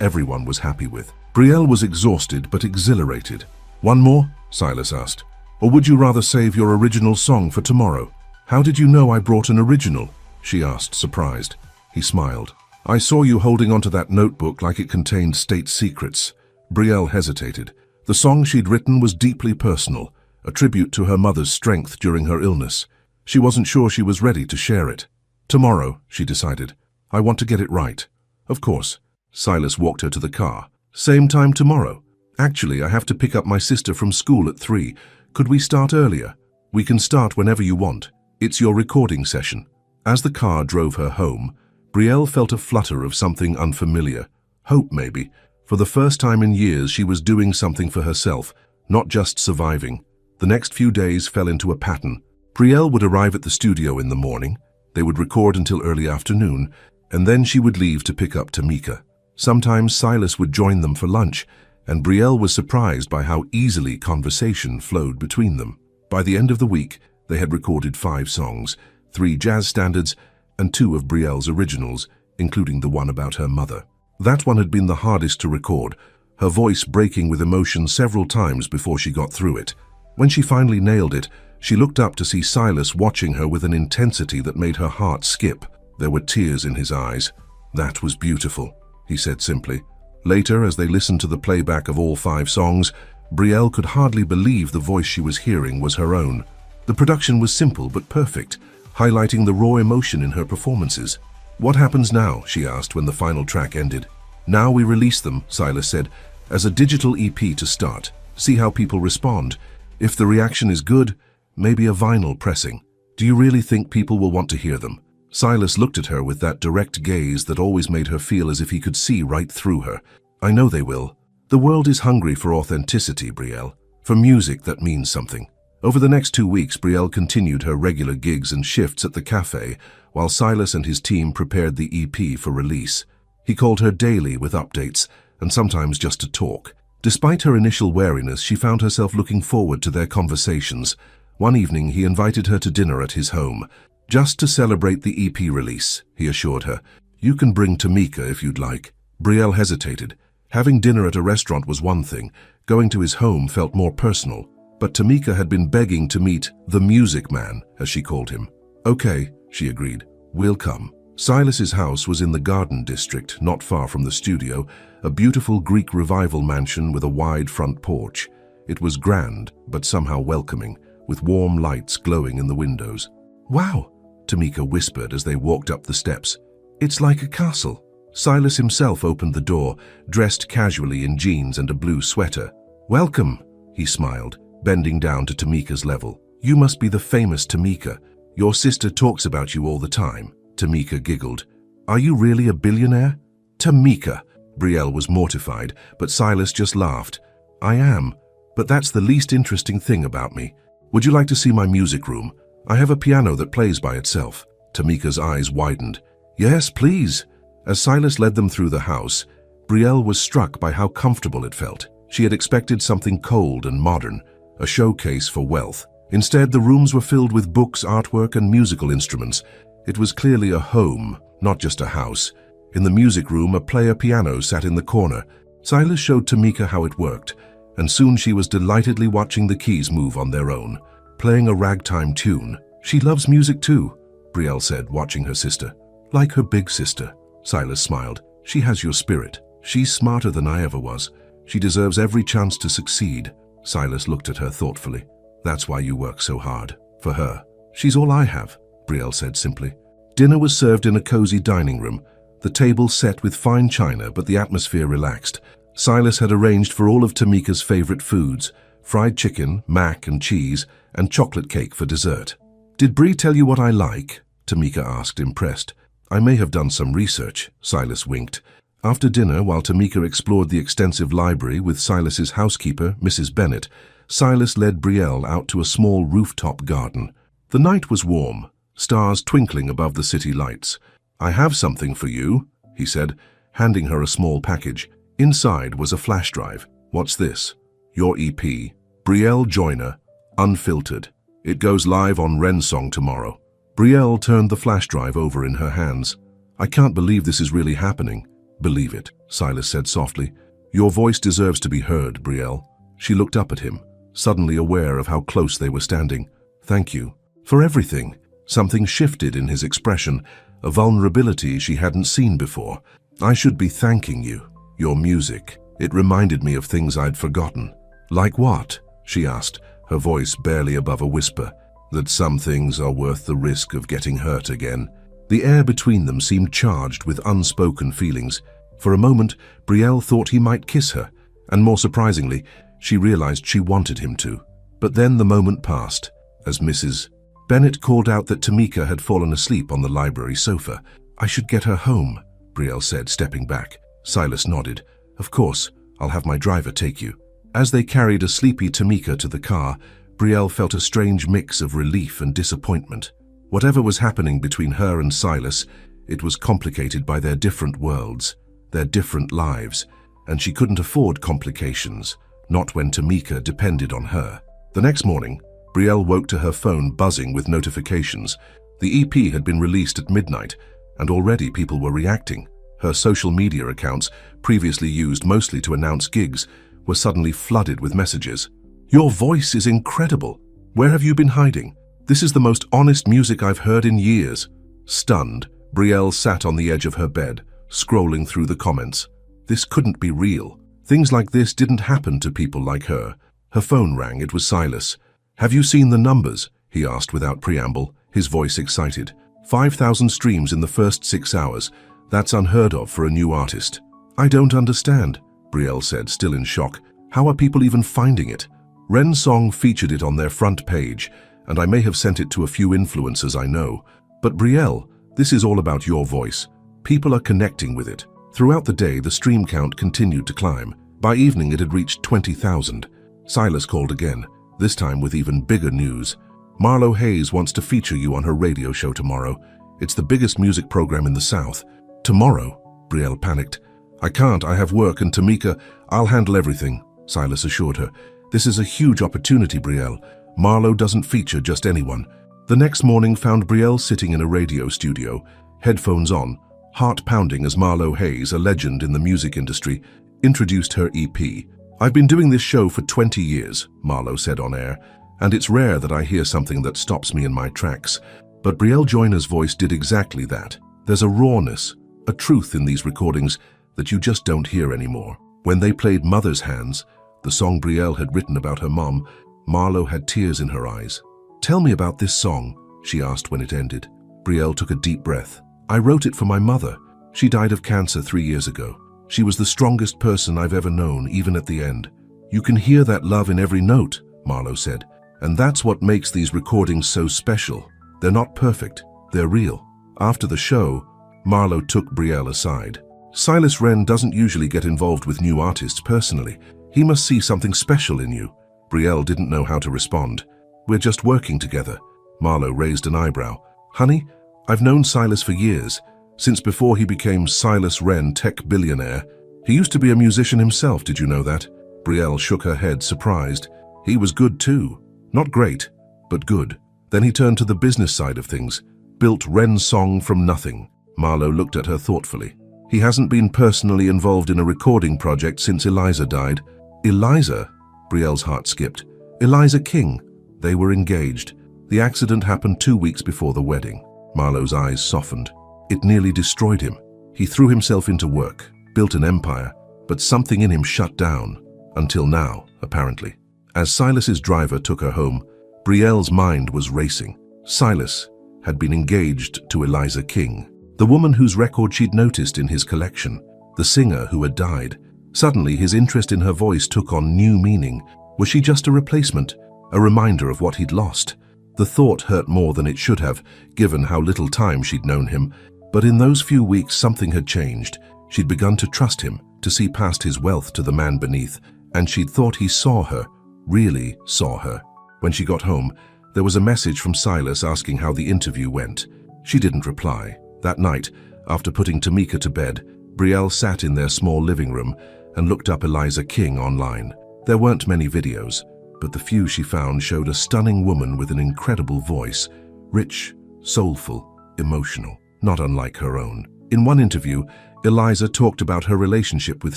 everyone was happy with. Brielle was exhausted but exhilarated. "One more?" Silas asked. "Or would you rather save your original song for tomorrow?" "How did you know I brought an original?" she asked, surprised. He smiled. I saw you holding onto that notebook like it contained state secrets. Brielle hesitated. The song she'd written was deeply personal, a tribute to her mother's strength during her illness. She wasn't sure she was ready to share it. Tomorrow, she decided. I want to get it right. Of course. Silas walked her to the car. Same time tomorrow. Actually, I have to pick up my sister from school at 3. Could we start earlier? We can start whenever you want. It's your recording session. As the car drove her home, Brielle felt a flutter of something unfamiliar. Hope, maybe. For the first time in years, she was doing something for herself, not just surviving. The next few days fell into a pattern. Brielle would arrive at the studio in the morning, they would record until early afternoon, and then she would leave to pick up Tamika. Sometimes Silas would join them for lunch, and Brielle was surprised by how easily conversation flowed between them. By the end of the week, they had recorded 5 songs, 3 jazz standards, and 2 of Brielle's originals, including the one about her mother. That one had been the hardest to record, her voice breaking with emotion several times before she got through it. When she finally nailed it, she looked up to see Silas watching her with an intensity that made her heart skip. There were tears in his eyes. "That was beautiful," he said simply. Later, as they listened to the playback of all 5 songs, Brielle could hardly believe the voice she was hearing was her own. The production was simple but perfect, highlighting the raw emotion in her performances. "What happens now?" she asked when the final track ended. "Now we release them," Silas said, "as a digital EP to start. See how people respond. If the reaction is good, maybe a vinyl pressing. Do you really think people will want to hear them?" Silas looked at her with that direct gaze that always made her feel as if he could see right through her. "I know they will. The world is hungry for authenticity, Brielle. For music that means something." Over the next 2 weeks, Brielle continued her regular gigs and shifts at the cafe, while Silas and his team prepared the EP for release. He called her daily with updates, and sometimes just to talk. Despite her initial wariness, she found herself looking forward to their conversations. One evening, he invited her to dinner at his home. "Just to celebrate the EP release," he assured her. "You can bring Tamika if you'd like." Brielle hesitated. Having dinner at a restaurant was one thing. Going to his home felt more personal. But Tamika had been begging to meet the music man, as she called him. "Okay," she agreed. "We'll come." Silas's house was in the Garden District, not far from the studio, a beautiful Greek Revival mansion with a wide front porch. It was grand, but somehow welcoming, with warm lights glowing in the windows. "Wow," Tamika whispered as they walked up the steps. "It's like a castle." Silas himself opened the door, dressed casually in jeans and a blue sweater. "Welcome," he smiled, bending down to Tamika's level. "You must be the famous Tamika. Your sister talks about you all the time." Tamika giggled. "Are you really a billionaire?" "Tamika!" Brielle was mortified, but Silas just laughed. "I am, but that's the least interesting thing about me. Would you like to see my music room? I have a piano that plays by itself." Tamika's eyes widened. "Yes, please." As Silas led them through the house, Brielle was struck by how comfortable it felt. She had expected something cold and modern, a showcase for wealth. Instead, the rooms were filled with books, artwork, and musical instruments. It was clearly a home, not just a house. In the music room, a player piano sat in the corner. Silas showed Tamika how it worked, and soon she was delightedly watching the keys move on their own, playing a ragtime tune. "She loves music too," Brielle said, watching her sister. "Like her big sister." Silas smiled. "She has your spirit. She's smarter than I ever was. She deserves every chance to succeed." Silas looked at her thoughtfully. "That's why you work so hard. For her. She's all I have," Brielle said simply. Dinner was served in a cozy dining room, the table set with fine china, but the atmosphere relaxed. Silas had arranged for all of Tamika's favorite foods, fried chicken, mac and cheese, and chocolate cake for dessert. "Did Brie tell you what I like?" Tamika asked, impressed. "I may have done some research," Silas winked. After dinner, while Tamika explored the extensive library with Silas's housekeeper, Mrs. Bennett, Silas led Brielle out to a small rooftop garden. The night was warm, stars twinkling above the city lights. "I have something for you," he said, handing her a small package. Inside was a flash drive. "What's this?" "Your EP. Brielle Joyner, unfiltered. It goes live on Rensong tomorrow." Brielle turned the flash drive over in her hands. "I can't believe this is really happening." "Believe it," Silas said softly. "Your voice deserves to be heard, Brielle." She looked up at him, suddenly aware of how close they were standing. "Thank you. For everything." Something shifted in his expression, a vulnerability she hadn't seen before. "I should be thanking you. Your music. It reminded me of things I'd forgotten." "Like what?" she asked, her voice barely above a whisper. "That some things are worth the risk of getting hurt again." The air between them seemed charged with unspoken feelings. For a moment, Brielle thought he might kiss her, and more surprisingly, she realized she wanted him to. But then the moment passed, as Mrs. Bennett called out that Tamika had fallen asleep on the library sofa. "I should get her home," Brielle said, stepping back. Silas nodded. "Of course, I'll have my driver take you." As they carried a sleepy Tamika to the car, Brielle felt a strange mix of relief and disappointment. Whatever was happening between her and Silas, it was complicated by their different worlds, their different lives, and she couldn't afford complications, not when Tamika depended on her. The next morning, Brielle woke to her phone buzzing with notifications. The EP had been released at midnight, and already people were reacting. Her social media accounts, previously used mostly to announce gigs, were suddenly flooded with messages. "Your voice is incredible. Where have you been hiding? This is the most honest music I've heard in years." Stunned, Brielle sat on the edge of her bed, scrolling through the comments. This couldn't be real. Things like this didn't happen to people like her. Her phone rang. It was Silas. "Have you seen the numbers?" he asked without preamble, his voice excited. 5,000 streams in the first 6 hours. That's unheard of for a new artist." "I don't understand," Brielle said, still in shock. "How are people even finding it?" Ren's song featured it on their front page, and I may have sent it to a few influencers I know. But Brielle, this is all about your voice. People are connecting with it. Throughout the day, the stream count continued to climb. By evening, it had reached 20,000. Silas called again, this time with even bigger news. "Marlo Hayes wants to feature you on her radio show tomorrow. It's the biggest music program in the South." "Tomorrow?" Brielle panicked. "I can't. I have work, and Tamika, I'll handle everything," Silas assured her. "This is a huge opportunity, Brielle. Marlo doesn't feature just anyone." The next morning found Brielle sitting in a radio studio, headphones on, heart pounding as Marlo Hayes, a legend in the music industry, introduced her EP. "I've been doing this show for 20 years, Marlo said on air, "and it's rare that I hear something that stops me in my tracks." But Brielle Joyner's voice did exactly that. There's a rawness, a truth in these recordings that you just don't hear anymore. When they played Mother's Hands, the song Brielle had written about her mom, Marlo had tears in her eyes. "Tell me about this song," she asked when it ended. Brielle took a deep breath. "I wrote it for my mother. She died of cancer 3 years ago. She was the strongest person I've ever known, even at the end. You can hear that love in every note," Marlo said. "And that's what makes these recordings so special. They're not perfect, they're real." After the show, Marlo took Brielle aside. "Silas Ren doesn't usually get involved with new artists personally. He must see something special in you." Brielle didn't know how to respond. "We're just working together." Marlo raised an eyebrow. "Honey, I've known Silas for years, since before he became Silas Ren Tech Billionaire. He used to be a musician himself, did you know that?" Brielle shook her head, surprised. "He was good too. Not great, but good. Then he turned to the business side of things, built Ren's song from nothing." Marlo looked at her thoughtfully. "He hasn't been personally involved in a recording project since Eliza died." "Eliza?" Brielle's heart skipped. "Eliza King." They were engaged. The accident happened 2 weeks before the wedding. Marlo's eyes softened. It nearly destroyed him. He threw himself into work, built an empire, but something in him shut down. Until now, apparently. As Silas's driver took her home, Brielle's mind was racing. Silas had been engaged to Eliza King, the woman whose record she'd noticed in his collection, the singer who had died. Suddenly, his interest in her voice took on new meaning. Was she just a replacement, a reminder of what he'd lost? The thought hurt more than it should have, given how little time she'd known him. But in those few weeks, something had changed. She'd begun to trust him, to see past his wealth to the man beneath, and she'd thought he saw her, really saw her. When she got home, there was a message from Silas asking how the interview went. She didn't reply. That night, after putting Tamika to bed, Brielle sat in their small living room and looked up Eliza King online. There weren't many videos, but the few she found showed a stunning woman with an incredible voice, rich, soulful, emotional, not unlike her own. In one interview, Eliza talked about her relationship with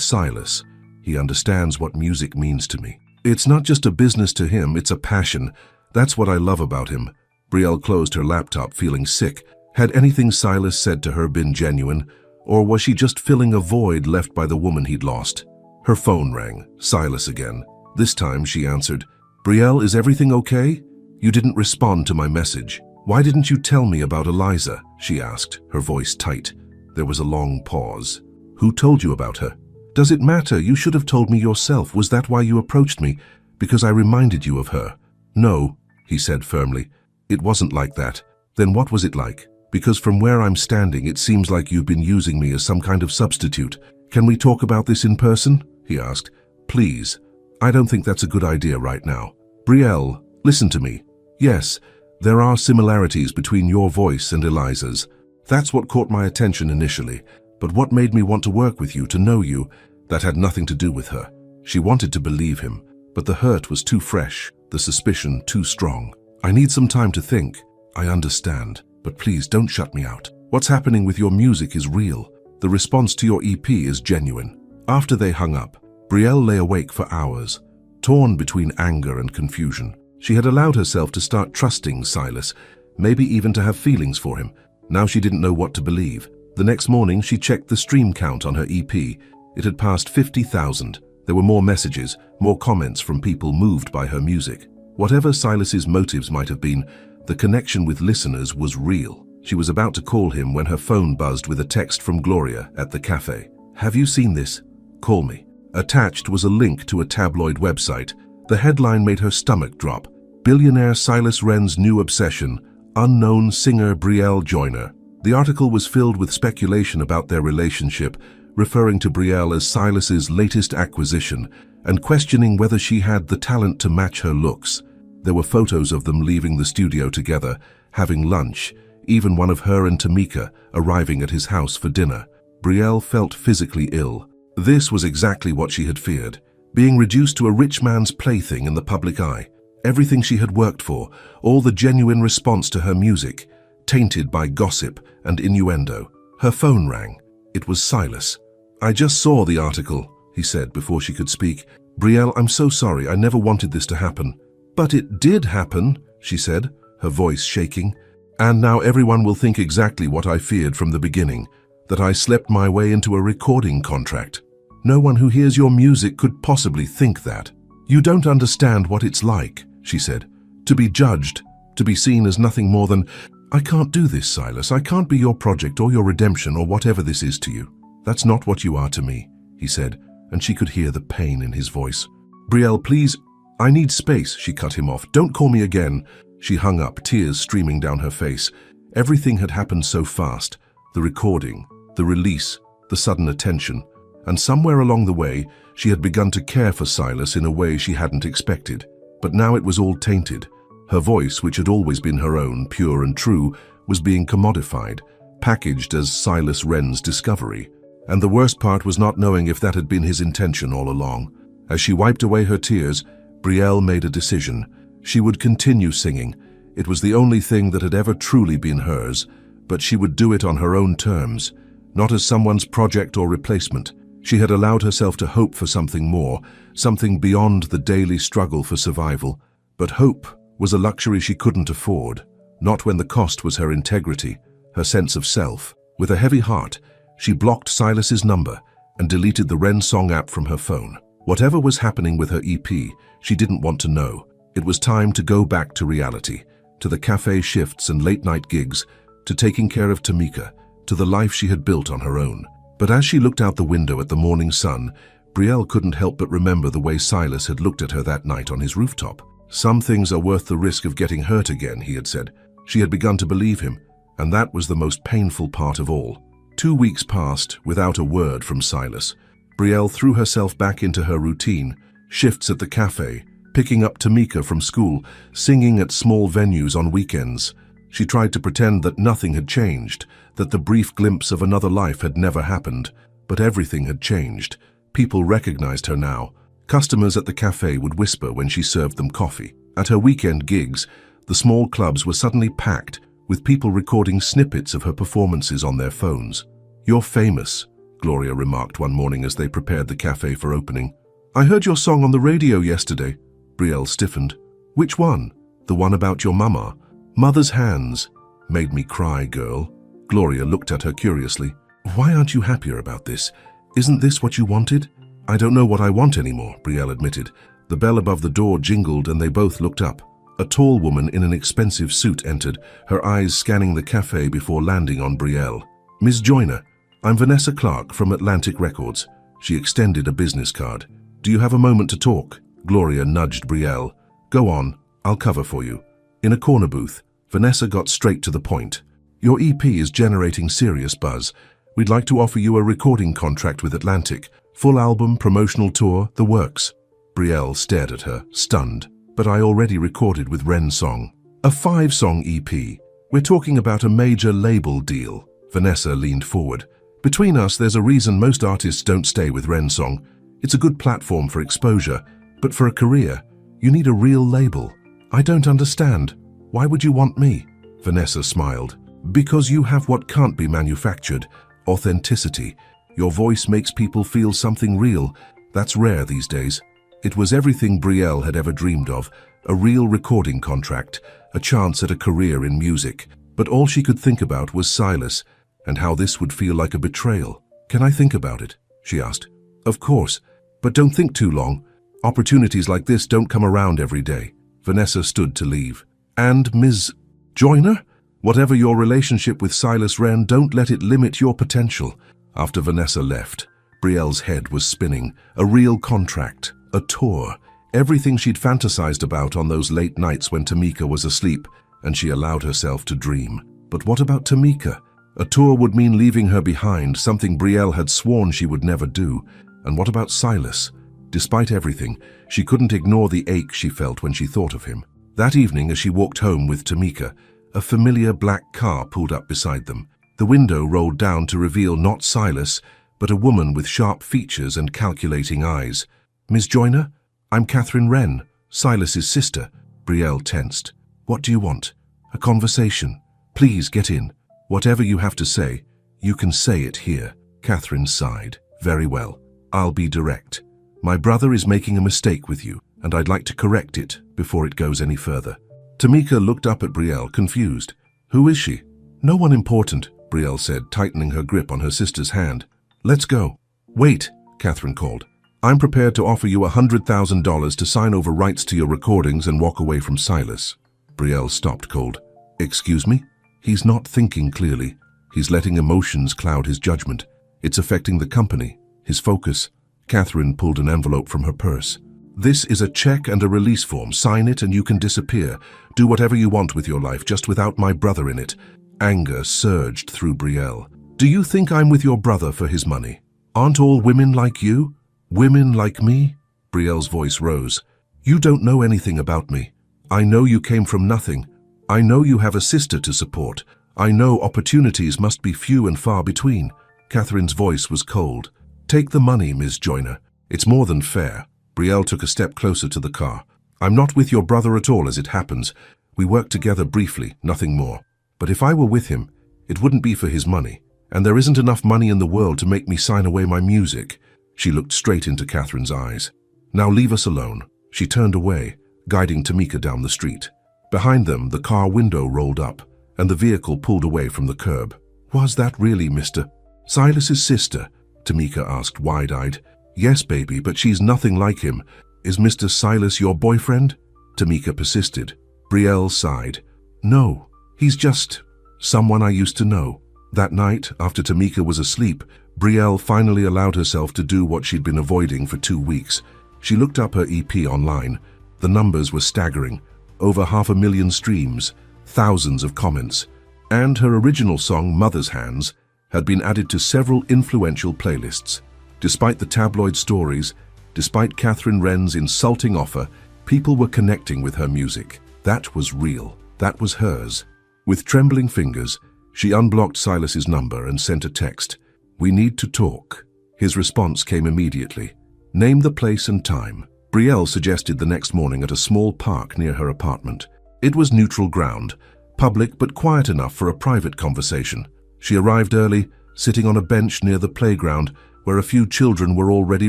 Silas. "He understands what music means to me. It's not just a business to him, it's a passion. That's what I love about him." Brielle closed her laptop, feeling sick. Had anything Silas said to her been genuine, or was she just filling a void left by the woman he'd lost? Her phone rang. Silas again. This time she answered. "Brielle, is everything okay? You didn't respond to my message. Why didn't you tell me about Eliza?" she asked, her voice tight. There was a long pause. "Who told you about her?" "Does it matter? You should have told me yourself. Was that why you approached me? Because I reminded you of her?" "No," he said firmly. "It wasn't like that." "Then what was it like? Because from where I'm standing, it seems like you've been using me as some kind of substitute. Can we talk about this in person?" he asked. "Please. I don't think that's a good idea right now. Brielle, listen to me. Yes, there are similarities between your voice and Eliza's. That's what caught my attention initially. But what made me want to work with you, to know you, that had nothing to do with her." She wanted to believe him, but the hurt was too fresh, the suspicion too strong. "I need some time to think. I understand, but please don't shut me out. What's happening with your music is real. The response to your EP is genuine." After they hung up, Brielle lay awake for hours, torn between anger and confusion. She had allowed herself to start trusting Silas, maybe even to have feelings for him. Now she didn't know what to believe. The next morning, she checked the stream count on her EP. It had passed 50,000. There were more messages, more comments from people moved by her music. Whatever Silas's motives might have been, the connection with listeners was real. She was about to call him when her phone buzzed with a text from Gloria at the cafe. "Have you seen this? Call me." Attached was a link to a tabloid website. The headline made her stomach drop. "Billionaire Silas Wren's new obsession, unknown singer Brielle Joyner." The article was filled with speculation about their relationship, referring to Brielle as Silas's latest acquisition and questioning whether she had the talent to match her looks. There were photos of them leaving the studio together, having lunch, even one of her and Tamika arriving at his house for dinner. Brielle felt physically ill. This was exactly what she had feared, being reduced to a rich man's plaything in the public eye. Everything she had worked for, all the genuine response to her music, tainted by gossip and innuendo. Her phone rang. It was Silas. "I just saw the article," he said before she could speak. "Brielle, I'm so sorry. I never wanted this to happen." "But it did happen," she said, her voice shaking. "And now everyone will think exactly what I feared from the beginning, that I slept my way into a recording contract. No one who hears your music could possibly think that. You don't understand what it's like," she said, "to be judged, to be seen as nothing more than, I can't do this, Silas. I can't be your project or your redemption or whatever this is to you. That's not what you are to me," he said, and she could hear the pain in his voice. "Brielle, please, I need space," she cut him off. "Don't call me again." She hung up, tears streaming down her face. Everything had happened so fast. The recording, the release, the sudden attention. And somewhere along the way, she had begun to care for Silas in a way she hadn't expected. But now it was all tainted. Her voice, which had always been her own, pure and true, was being commodified, packaged as Silas Wren's discovery. And the worst part was not knowing if that had been his intention all along. As she wiped away her tears, Brielle made a decision. She would continue singing. It was the only thing that had ever truly been hers, but she would do it on her own terms, not as someone's project or replacement. She had allowed herself to hope for something more, something beyond the daily struggle for survival. But hope was a luxury she couldn't afford, not when the cost was her integrity, her sense of self. With a heavy heart, she blocked Silas's number and deleted the Wren Song app from her phone. Whatever was happening with her EP, she didn't want to know. It was time to go back to reality, to the cafe shifts and late-night gigs, to taking care of Tamika, to the life she had built on her own. But as she looked out the window at the morning sun, Brielle couldn't help but remember the way Silas had looked at her that night on his rooftop. "Some things are worth the risk of getting hurt again," he had said. She had begun to believe him, and that was the most painful part of all. 2 weeks passed without a word from Silas. Brielle threw herself back into her routine, shifts at the cafe, picking up Tamika from school, singing at small venues on weekends. She tried to pretend that nothing had changed, that the brief glimpse of another life had never happened. But everything had changed. People recognized her now. Customers at the cafe would whisper when she served them coffee. At her weekend gigs, the small clubs were suddenly packed, with people recording snippets of her performances on their phones. "You're famous," Gloria remarked one morning as they prepared the cafe for opening. "I heard your song on the radio yesterday." Brielle stiffened. "Which one?" "The one about your mama." "Mother's hands." Made me cry, girl. Gloria looked at her curiously. Why aren't you happier about this? Isn't this what you wanted? I don't know what I want anymore, Brielle admitted. The bell above the door jingled and they both looked up. A tall woman in an expensive suit entered, her eyes scanning the cafe before landing on Brielle. Ms. Joyner, I'm Vanessa Clark from Atlantic Records. She extended a business card. Do you have a moment to talk? Gloria nudged Brielle. Go on, I'll cover for you. In a corner booth, Vanessa got straight to the point. Your EP is generating serious buzz. We'd like to offer you a recording contract with Atlantic. Full album, promotional tour, the works. Brielle stared at her, stunned. But I already recorded with Ren Song. A 5-song EP. We're talking about a major label deal. Vanessa leaned forward. Between us, there's a reason most artists don't stay with Ren Song. It's a good platform for exposure, but for a career, you need a real label. I don't understand. Why would you want me? Vanessa smiled. Because you have what can't be manufactured. Authenticity. Your voice makes people feel something real. That's rare these days. It was everything Brielle had ever dreamed of, a real recording contract, a chance at a career in music. But all she could think about was Silas, and how this would feel like a betrayal. Can I think about it? She asked. Of course, but don't think too long. Opportunities like this don't come around every day. Vanessa stood to leave. And Ms. Joyner? Whatever your relationship with Silas Wren, don't let it limit your potential. After Vanessa left, Brielle's head was spinning. A real contract. A tour, everything she'd fantasized about on those late nights when Tamika was asleep, and she allowed herself to dream. But what about Tamika? A tour would mean leaving her behind, something Brielle had sworn she would never do. And what about Silas? Despite everything, she couldn't ignore the ache she felt when she thought of him. That evening, as she walked home with Tamika, a familiar black car pulled up beside them. The window rolled down to reveal not Silas, but a woman with sharp features and calculating eyes. Ms. Joyner, I'm Catherine Wren, Silas's sister. Brielle tensed. What do you want? A conversation. Please get in. Whatever you have to say, you can say it here. Catherine sighed. Very well. I'll be direct. My brother is making a mistake with you, and I'd like to correct it before it goes any further. Tamika looked up at Brielle, confused. Who is she? No one important, Brielle said, tightening her grip on her sister's hand. Let's go. Wait, Catherine called. I'm prepared to offer you $100,000 to sign over rights to your recordings and walk away from Silas. Brielle stopped cold. Excuse me? He's not thinking clearly. He's letting emotions cloud his judgment. It's affecting the company, his focus. Catherine pulled an envelope from her purse. This is a check and a release form. Sign it and you can disappear. Do whatever you want with your life, just without my brother in it. Anger surged through Brielle. Do you think I'm with your brother for his money? Aren't all women like you? Women like me? Brielle's voice rose. You don't know anything about me. I know you came from nothing. I know you have a sister to support. I know opportunities must be few and far between. Catherine's voice was cold. Take the money, Ms. Joyner. It's more than fair. Brielle took a step closer to the car. I'm not with your brother at all, as it happens. We worked together briefly, nothing more. But if I were with him, it wouldn't be for his money. And there isn't enough money in the world to make me sign away my music. She looked straight into Catherine's eyes. Now leave us alone. She turned away, guiding Tamika down the street. Behind them, the car window rolled up, and the vehicle pulled away from the curb. Was that really Mr. Silas's sister? Tamika asked, wide-eyed. Yes, baby, but she's nothing like him. Is Mr. Silas your boyfriend? Tamika persisted. Brielle sighed. No, he's just someone I used to know. That night, after Tamika was asleep, Brielle finally allowed herself to do what she'd been avoiding for 2 weeks. She looked up her EP online. The numbers were staggering. Over 500,000 streams, thousands of comments. And her original song, Mother's Hands, had been added to several influential playlists. Despite the tabloid stories, despite Catherine Wren's insulting offer, people were connecting with her music. That was real. That was hers. With trembling fingers, she unblocked Silas's number and sent a text. We need to talk. His response came immediately. Name the place and time. Brielle suggested the next morning at a small park near her apartment. It was neutral ground, public but quiet enough for a private conversation. She arrived early, sitting on a bench near the playground where a few children were already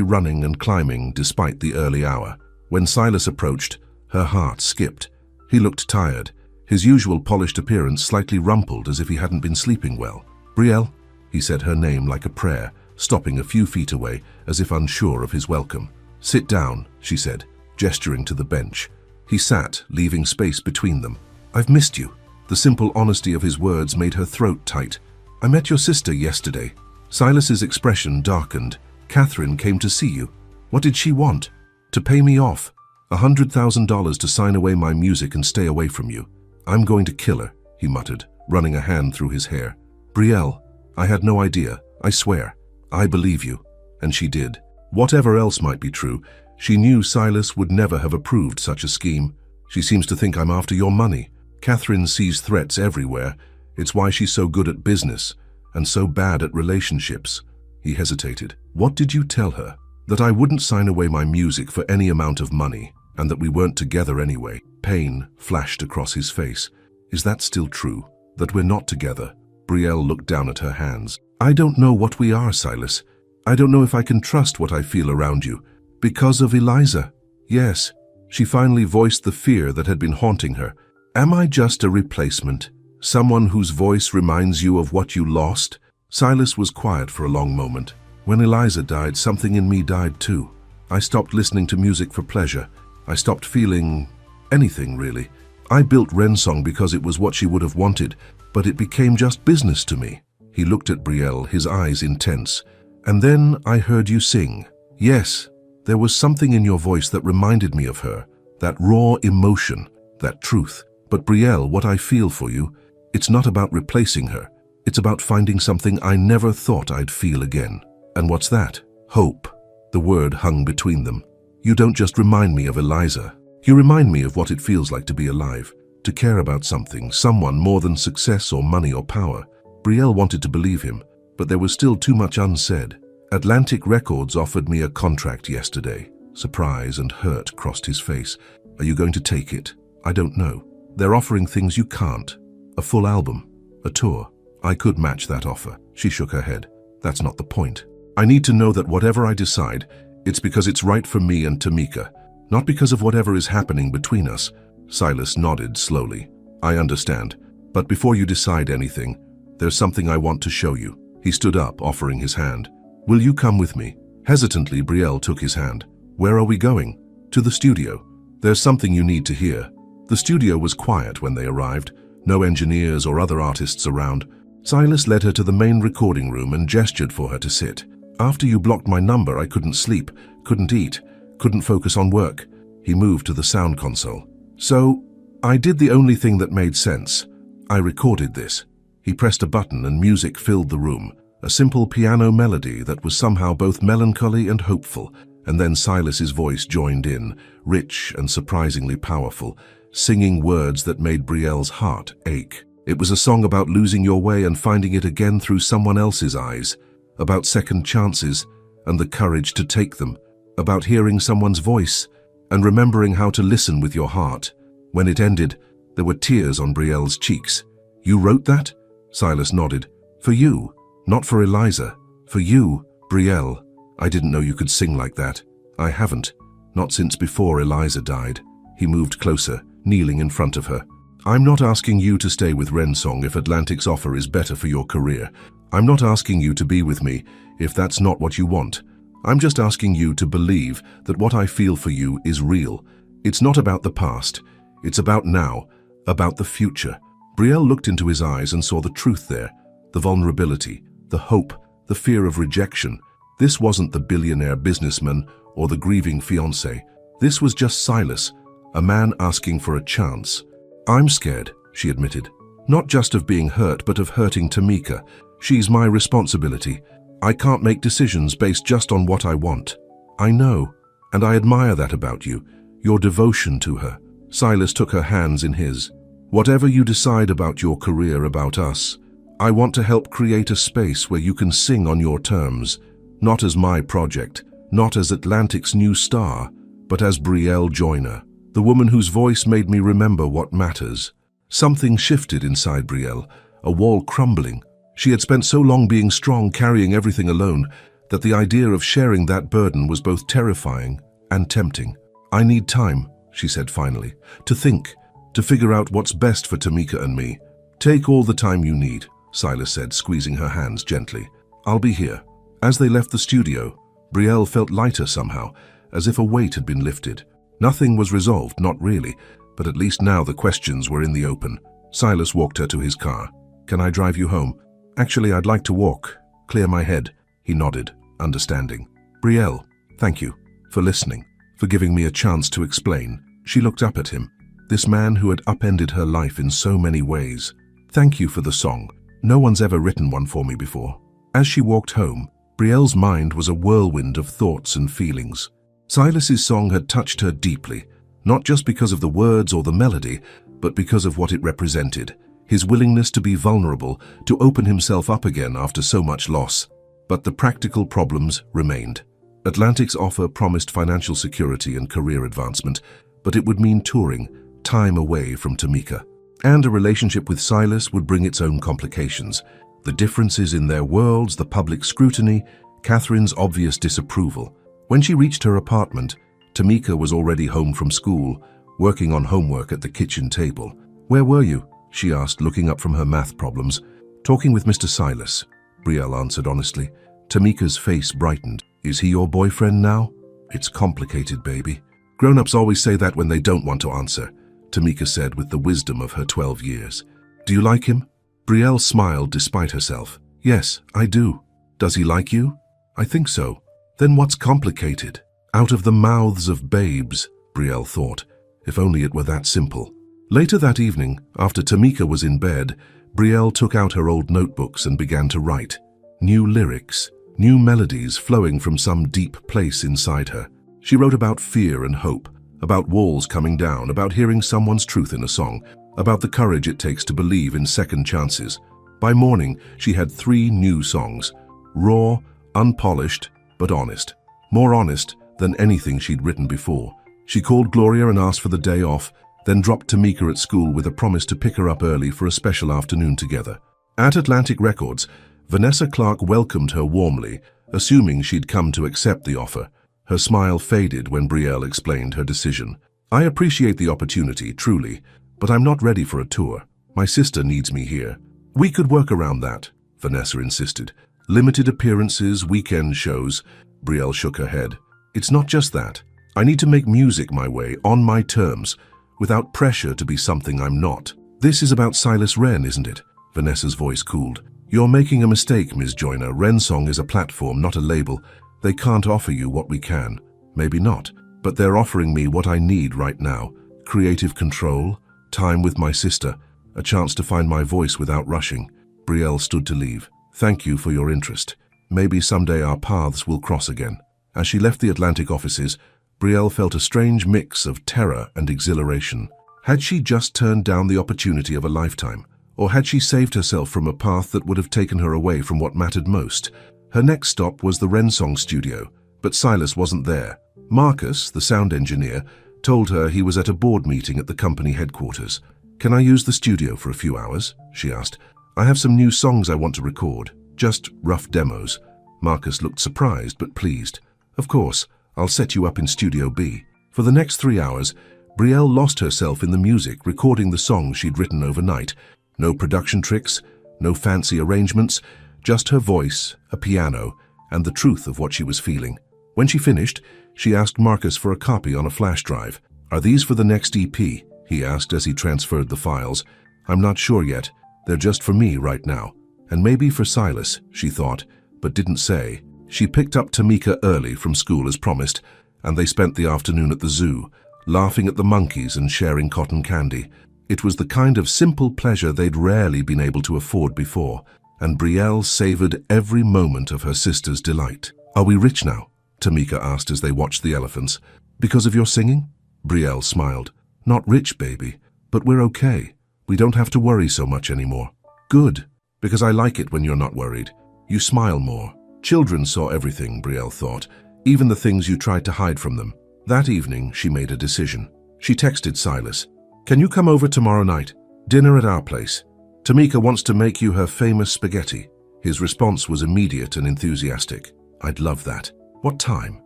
running and climbing despite the early hour. When Silas approached, her heart skipped. He looked tired, his usual polished appearance slightly rumpled as if he hadn't been sleeping well. "Brielle," he said her name like a prayer, stopping a few feet away as if unsure of his welcome. "Sit down," she said, gesturing to the bench. He sat, leaving space between them. "I've missed you." The simple honesty of his words made her throat tight. "I met your sister yesterday." Silas's expression darkened. "Catherine came to see you. What did she want?" "To pay me off. $100,000 to sign away my music and stay away from you." "I'm going to kill her," he muttered, running a hand through his hair. "Brielle, I had no idea, I swear. I believe you." And she did. Whatever else might be true, she knew Silas would never have approved such a scheme. "She seems to think I'm after your money. Catherine sees threats everywhere. It's why she's so good at business and so bad at relationships." He hesitated. "What did you tell her?" "That I wouldn't sign away my music for any amount of money, and that we weren't together anyway." Pain flashed across his face. "Is that still true? That we're not together?" Brielle looked down at her hands. "I don't know what we are, Silas. I don't know if I can trust what I feel around you. Because of Eliza." "Yes." She finally voiced the fear that had been haunting her. "Am I just a replacement? Someone whose voice reminds you of what you lost?" Silas was quiet for a long moment. "When Eliza died, something in me died too. I stopped listening to music for pleasure. I stopped feeling anything, really. I built Rensong because it was what she would have wanted, but it became just business to me." He looked at Brielle, his eyes intense. "And then I heard you sing. Yes, there was something in your voice that reminded me of her, that raw emotion, that truth. But Brielle, what I feel for you, it's not about replacing her. It's about finding something I never thought I'd feel again." "And what's that?" "Hope." The word hung between them. "You don't just remind me of Eliza. You remind me of what it feels like to be alive, to care about something, someone more than success or money or power." Brielle wanted to believe him, but there was still too much unsaid. "Atlantic Records offered me a contract yesterday." Surprise and hurt crossed his face. "Are you going to take it?" "I don't know. They're offering things you can't. A full album, a tour. I could match that offer." She shook her head. "That's not the point. I need to know that whatever I decide, it's because it's right for me and Tamika, not because of whatever is happening between us." Silas nodded slowly. "I understand. But before you decide anything, there's something I want to show you." He stood up, offering his hand. "Will you come with me?" Hesitantly, Brielle took his hand. "Where are we going?" "To the studio. There's something you need to hear." The studio was quiet when they arrived, no engineers or other artists around. Silas led her to the main recording room and gestured for her to sit. "After you blocked my number, I couldn't sleep, couldn't eat, couldn't focus on work." He moved to the sound console. "So, I did the only thing that made sense. I recorded this." He pressed a button and music filled the room, a simple piano melody that was somehow both melancholy and hopeful, and then Silas's voice joined in, rich and surprisingly powerful, singing words that made Brielle's heart ache. It was a song about losing your way and finding it again through someone else's eyes, about second chances and the courage to take them, about hearing someone's voice and remembering how to listen with your heart. When it ended, there were tears on Brielle's cheeks. "You wrote that?" Silas nodded. "For you, not for Eliza. For you, Brielle. I didn't know you could sing like that. I haven't, not since before Eliza died." He moved closer, kneeling in front of her. "I'm not asking you to stay with Rensong if Atlantic's offer is better for your career. I'm not asking you to be with me if that's not what you want. I'm just asking you to believe that what I feel for you is real. It's not about the past. It's about now, about the future." Brielle looked into his eyes and saw the truth there, the vulnerability, the hope, the fear of rejection. This wasn't the billionaire businessman or the grieving fiancé. This was just Silas, a man asking for a chance. "I'm scared," she admitted. "Not just of being hurt, but of hurting Tamika. She's my responsibility. I can't make decisions based just on what I want." "I know, and I admire that about you, your devotion to her." Silas took her hands in his. "Whatever you decide about your career, about us, I want to help create a space where you can sing on your terms, not as my project, not as Atlantic's new star, but as Brielle Joyner, the woman whose voice made me remember what matters." Something shifted inside Brielle, a wall crumbling. She had spent so long being strong, carrying everything alone, that the idea of sharing that burden was both terrifying and tempting. "I need time," she said finally, "to think, to figure out what's best for Tamika and me. Take all the time you need, Silas said, squeezing her hands gently. I'll be here. As they left the studio, Brielle felt lighter somehow, as if a weight had been lifted. Nothing was resolved, not really, but at least now the questions were in the open. Silas walked her to his car. Can I drive you home? Actually, I'd like to walk. Clear my head. He nodded, understanding. Brielle, thank you for listening, for giving me a chance to explain. She looked up at him, this man who had upended her life in so many ways. Thank you for the song. No one's ever written one for me before. As she walked home, Brielle's mind was a whirlwind of thoughts and feelings. Silas's song had touched her deeply, not just because of the words or the melody, but because of what it represented, his willingness to be vulnerable, to open himself up again after so much loss. But the practical problems remained. Atlantic's offer promised financial security and career advancement, but it would mean touring, time away from Tamika. And a relationship with Silas would bring its own complications. The differences in their worlds, the public scrutiny, Catherine's obvious disapproval. When she reached her apartment, Tamika was already home from school, working on homework at the kitchen table. Where were you? She asked, looking up from her math problems. Talking with Mr. Silas, Brielle answered honestly. Tamika's face brightened. Is he your boyfriend now? It's complicated, baby. Grown-ups always say that when they don't want to answer, Tamika said with the wisdom of her 12 years. Do you like him? Brielle smiled despite herself. Yes, I do. Does he like you? I think so. Then what's complicated? Out of the mouths of babes, Brielle thought. If only it were that simple. Later that evening, after Tamika was in bed, Brielle took out her old notebooks and began to write. New lyrics, new melodies flowing from some deep place inside her. She wrote about fear and hope, about walls coming down, about hearing someone's truth in a song, about the courage it takes to believe in second chances. By morning, she had 3 new songs, raw, unpolished, but honest. More honest than anything she'd written before. She called Gloria and asked for the day off, then dropped Tamika at school with a promise to pick her up early for a special afternoon together. At Atlantic Records, Vanessa Clark welcomed her warmly, assuming she'd come to accept the offer. Her smile faded when Brielle explained her decision. I appreciate the opportunity, truly, but I'm not ready for a tour. My sister needs me here. We could work around that, Vanessa insisted. Limited appearances, weekend shows. Brielle shook her head. It's not just that. I need to make music my way, on my terms, without pressure to be something I'm not. This is about Silas Wren, isn't it? Vanessa's voice cooled. You're making a mistake, Ms. Joyner. Wrensong is a platform, not a label. They can't offer you what we can. Maybe not, but they're offering me what I need right now. Creative control, time with my sister, a chance to find my voice without rushing. Brielle stood to leave. Thank you for your interest. Maybe someday our paths will cross again. As she left the Atlantic offices, Brielle felt a strange mix of terror and exhilaration. Had she just turned down the opportunity of a lifetime? Or had she saved herself from a path that would have taken her away from what mattered most? Her next stop was the Wrensong studio, but Silas wasn't there. Marcus, the sound engineer, told her he was at a board meeting at the company headquarters. Can I use the studio for a few hours? She asked. I have some new songs I want to record, just rough demos. Marcus looked surprised but pleased. Of course, I'll set you up in Studio B. For the next 3 hours, Brielle lost herself in the music, recording the songs she'd written overnight. No production tricks, no fancy arrangements, just her voice, a piano, and the truth of what she was feeling. When she finished, she asked Marcus for a copy on a flash drive. Are these for the next EP? He asked as he transferred the files. I'm not sure yet. They're just for me right now. And maybe for Silas, she thought, but didn't say. She picked up Tamika early from school as promised, and they spent the afternoon at the zoo, laughing at the monkeys and sharing cotton candy. It was the kind of simple pleasure they'd rarely been able to afford before, and Brielle savored every moment of her sister's delight. Are we rich now? Tamika asked as they watched the elephants. Because of your singing? Brielle smiled. Not rich, baby, but we're okay. We don't have to worry so much anymore. Good, because I like it when you're not worried. You smile more. Children saw everything, Brielle thought, even the things you tried to hide from them. That evening, she made a decision. She texted Silas. Can you come over tomorrow night? Dinner at our place. Tamika wants to make you her famous spaghetti. His response was immediate and enthusiastic. I'd love that. What time?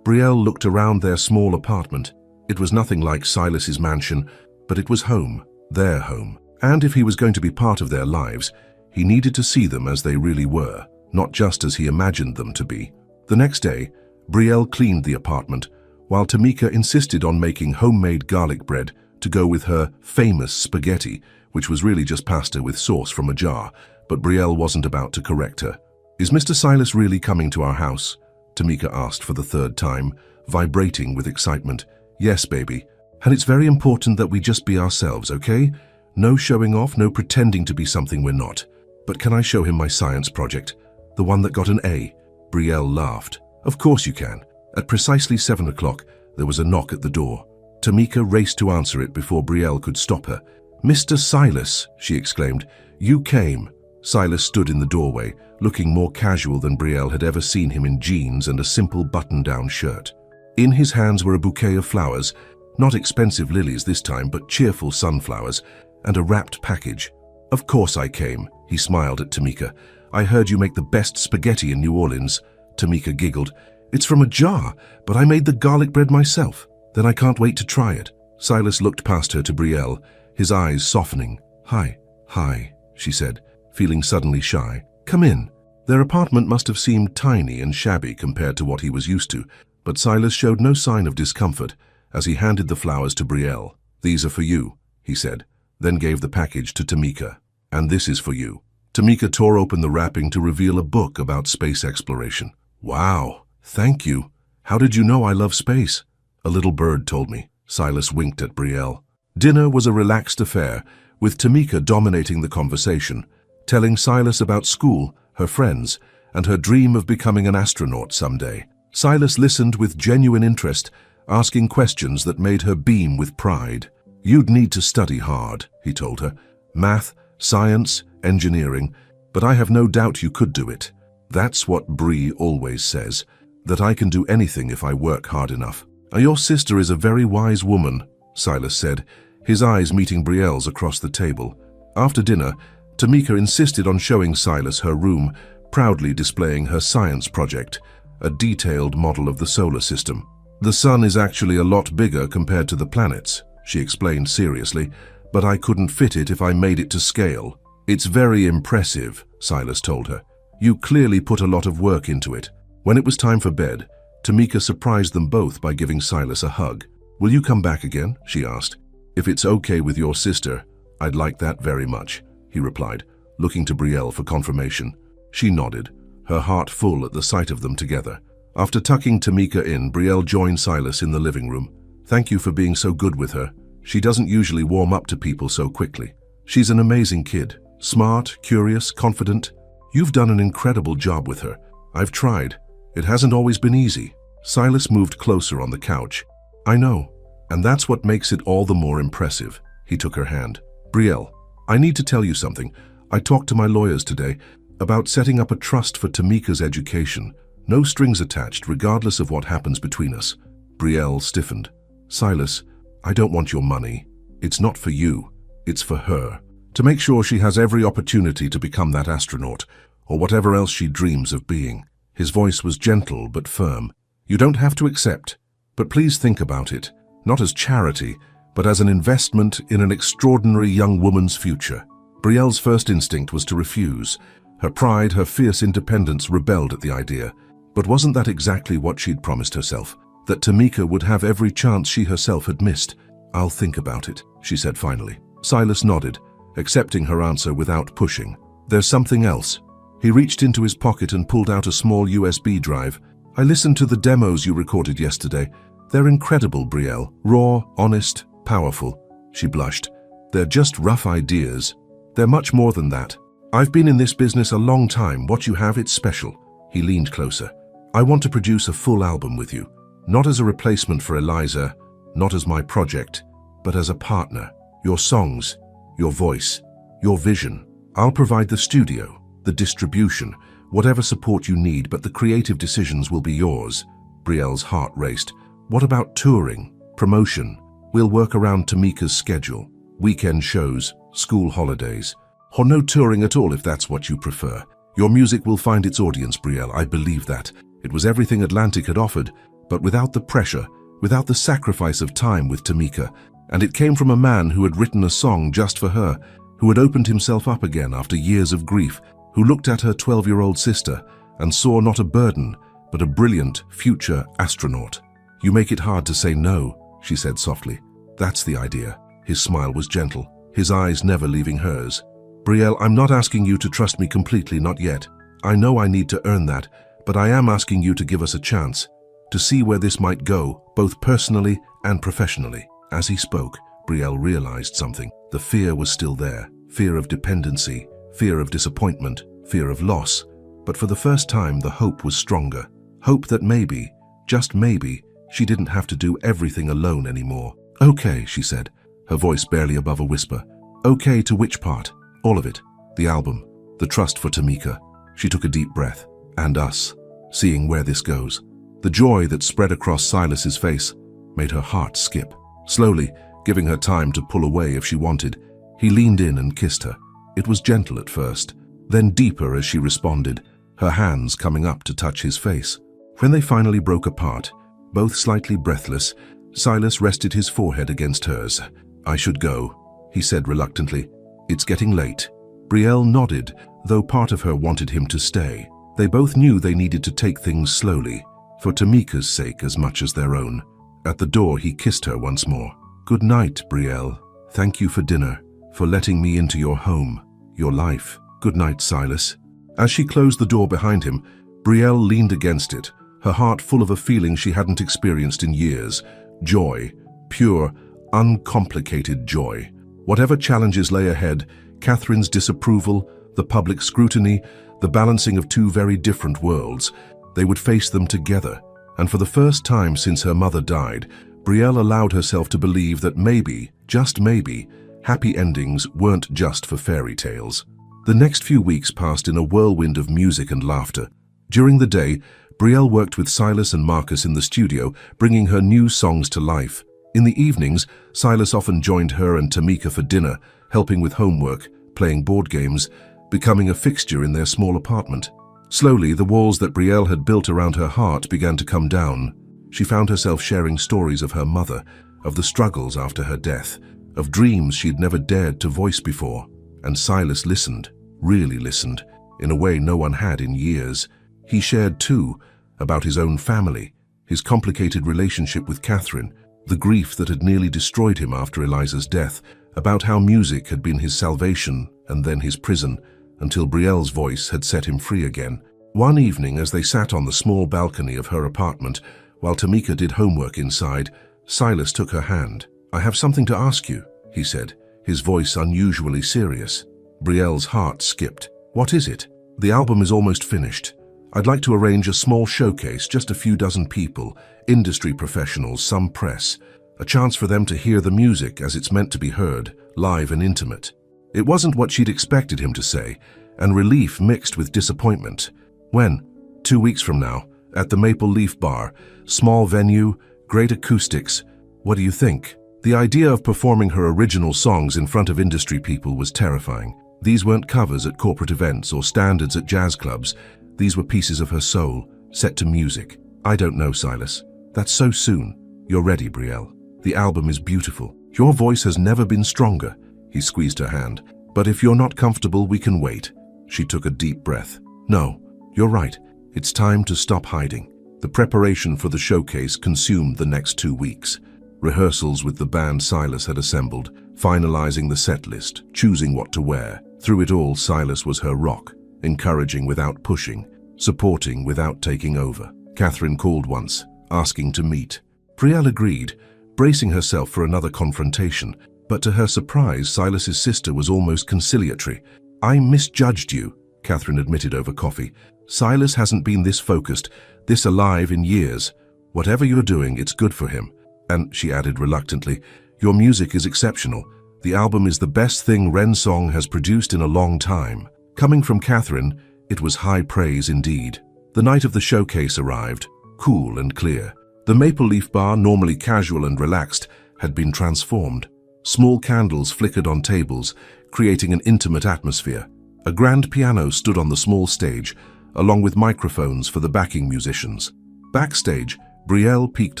Brielle looked around their small apartment. It was nothing like Silas's mansion, but it was home. their home. And if he was going to be part of their lives, he needed to see them as they really were, not just as he imagined them to be. The next day, Brielle cleaned the apartment, while Tamika insisted on making homemade garlic bread to go with her famous spaghetti, which was really just pasta with sauce from a jar, but Brielle wasn't about to correct her. "Is Mr. Silas really coming to our house?" Tamika asked for the third time, vibrating with excitement. "Yes, baby. And it's very important that we just be ourselves, okay? No showing off, no pretending to be something we're not. But can I show him my science project? The one that got an A?" Brielle laughed. "Of course you can." At precisely 7 o'clock, there was a knock at the door. Tamika raced to answer it before Brielle could stop her. "Mr. Silas," she exclaimed, "you came." Silas stood in the doorway, looking more casual than Brielle had ever seen him, in jeans and a simple button-down shirt. In his hands were a bouquet of flowers, not expensive lilies this time, but cheerful sunflowers, and a wrapped package. "Of course I came," he smiled at Tamika. "I heard you make the best spaghetti in New Orleans." Tamika giggled. "It's from a jar, but I made the garlic bread myself." "Then I can't wait to try it." Silas looked past her to Brielle, his eyes softening. "Hi." "Hi," she said, feeling suddenly shy. "Come in." Their apartment must have seemed tiny and shabby compared to what he was used to, but Silas showed no sign of discomfort as he handed the flowers to Brielle. "These are for you," he said, then gave the package to Tamika. "And this is for you." Tamika tore open the wrapping to reveal a book about space exploration. "Wow, thank you. How did you know I love space?" "A little bird told me." Silas winked at Brielle. Dinner was a relaxed affair, with Tamika dominating the conversation, telling Silas about school, her friends, and her dream of becoming an astronaut someday. Silas listened with genuine interest, asking questions that made her beam with pride. "You'd need to study hard," he told her. "Math, science, engineering, but I have no doubt you could do it. That's what Bree always says, that I can do anything if I work hard enough." "Your sister is a very wise woman," Silas said, his eyes meeting Brielle's across the table. After dinner, Tamika insisted on showing Silas her room, proudly displaying her science project, a detailed model of the solar system. "The sun is actually a lot bigger compared to the planets," she explained seriously, "but I couldn't fit it if I made it to scale." "It's very impressive," Silas told her. "You clearly put a lot of work into it." When it was time for bed, Tamika surprised them both by giving Silas a hug. "Will you come back again?" she asked. "If it's okay with your sister, I'd like that very much," he replied, looking to Brielle for confirmation. She nodded, her heart full at the sight of them together. After tucking Tamika in, Brielle joined Silas in the living room. "Thank you for being so good with her. She doesn't usually warm up to people so quickly. She's an amazing kid, smart, curious, confident. You've done an incredible job with her. I've tried. It hasn't always been easy." Silas moved closer on the couch. "I know, and that's what makes it all the more impressive." He took her hand. "Brielle, I need to tell you something. I talked to my lawyers today about setting up a trust for Tamika's education. No strings attached, regardless of what happens between us." Brielle stiffened. "Silas, I don't want your money. It's not for you. It's for her. To make sure she has every opportunity to become that astronaut, or whatever else she dreams of being." His voice was gentle but firm. "You don't have to accept, but please think about it, not as charity, but as an investment in an extraordinary young woman's future." Brielle's first instinct was to refuse. Her pride, her fierce independence rebelled at the idea. But wasn't that exactly what she'd promised herself? That Tamika would have every chance she herself had missed? "I'll think about it," she said finally. Silas nodded, accepting her answer without pushing. "There's something else." He reached into his pocket and pulled out a small USB drive. "I listened to the demos you recorded yesterday. They're incredible, Brielle. Raw, honest, powerful." She blushed. "They're just rough ideas. They're much more than that. I've been in this business a long time. What you have, it's special." He leaned closer. "I want to produce a full album with you. Not as a replacement for Eliza, not as my project, but as a partner. Your songs, your voice, your vision. I'll provide the studio, the distribution, whatever support you need, but the creative decisions will be yours." Brielle's heart raced. "What about touring, promotion?" "We'll work around Tamika's schedule. Weekend shows, school holidays. Or no touring at all if that's what you prefer. Your music will find its audience, Brielle, I believe that. It was everything Atlantic had offered, but without the pressure, without the sacrifice of time with Tamika. And it came from a man who had written a song just for her, who had opened himself up again after years of grief, who looked at her 12-year-old sister and saw not a burden, but a brilliant future astronaut. "You make it hard to say no," she said softly. "That's the idea." His smile was gentle, his eyes never leaving hers. "Brielle, I'm not asking you to trust me completely, not yet. I know I need to earn that, but I am asking you to give us a chance, to see where this might go, both personally and professionally." As he spoke, Brielle realized something. The fear was still there, fear of dependency, fear of disappointment, fear of loss. But for the first time, the hope was stronger. Hope that maybe, just maybe, she didn't have to do everything alone anymore. "Okay," she said, her voice barely above a whisper. "Okay to which part?" "All of it. The album, the trust for Tamika." She took a deep breath. "And us, seeing where this goes." The joy that spread across Silas's face made her heart skip. Slowly, giving her time to pull away if she wanted, he leaned in and kissed her. It was gentle at first, then deeper as she responded, her hands coming up to touch his face. When they finally broke apart, both slightly breathless, Silas rested his forehead against hers. "I should go," he said reluctantly. "It's getting late." Brielle nodded, though part of her wanted him to stay. They both knew they needed to take things slowly, for Tamika's sake as much as their own. At the door, he kissed her once more. "Good night, Brielle. Thank you for dinner, for letting me into your home, your life. Good night, Silas." As she closed the door behind him, Brielle leaned against it, her heart full of a feeling she hadn't experienced in years. Joy, pure, uncomplicated joy. Whatever challenges lay ahead, Catherine's disapproval, the public scrutiny, the balancing of two very different worlds, they would face them together. And for the first time since her mother died, Brielle allowed herself to believe that maybe, just maybe, happy endings weren't just for fairy tales. The next few weeks passed in a whirlwind of music and laughter. During the day, Brielle worked with Silas and Marcus in the studio, bringing her new songs to life. In the evenings, Silas often joined her and Tamika for dinner, helping with homework, playing board games, becoming a fixture in their small apartment. Slowly, the walls that Brielle had built around her heart began to come down. She found herself sharing stories of her mother, of the struggles after her death, of dreams she'd never dared to voice before. And Silas listened, really listened, in a way no one had in years. He shared, too, about his own family, his complicated relationship with Catherine, the grief that had nearly destroyed him after Eliza's death, about how music had been his salvation and then his prison, until Brielle's voice had set him free again. One evening, as they sat on the small balcony of her apartment, while Tamika did homework inside, Silas took her hand. "I have something to ask you," he said, his voice unusually serious. Brielle's heart skipped. "What is it?" "The album is almost finished. I'd like to arrange a small showcase, just a few dozen people, industry professionals, some press, a chance for them to hear the music as it's meant to be heard, live and intimate." It wasn't what she'd expected him to say, and relief mixed with disappointment. "When?" "2 weeks from now, at the Maple Leaf Bar. Small venue, great acoustics. What do you think?" The idea of performing her original songs in front of industry people was terrifying. These weren't covers at corporate events or standards at jazz clubs. These were pieces of her soul, set to music. "I don't know, Silas. That's so soon." "You're ready, Brielle. The album is beautiful. Your voice has never been stronger." He squeezed her hand. "But if you're not comfortable, we can wait." She took a deep breath. "No, you're right. It's time to stop hiding." The preparation for the showcase consumed the next 2 weeks. Rehearsals with the band Silas had assembled, finalizing the set list, choosing what to wear. Through it all, Silas was her rock, encouraging without pushing, supporting without taking over. Catherine called once, asking to meet. Brielle agreed, bracing herself for another confrontation. But to her surprise, Silas's sister was almost conciliatory. "I misjudged you," Catherine admitted over coffee. "Silas hasn't been this focused, this alive in years. Whatever you're doing, it's good for him." And she added reluctantly, "Your music is exceptional. The album is the best thing Ren Song has produced in a long time." Coming from Catherine, it was high praise indeed. The night of the showcase arrived, cool and clear. The Maple Leaf Bar, normally casual and relaxed, had been transformed. Small candles flickered on tables, creating an intimate atmosphere. A grand piano stood on the small stage, along with microphones for the backing musicians. Backstage, Brielle peeked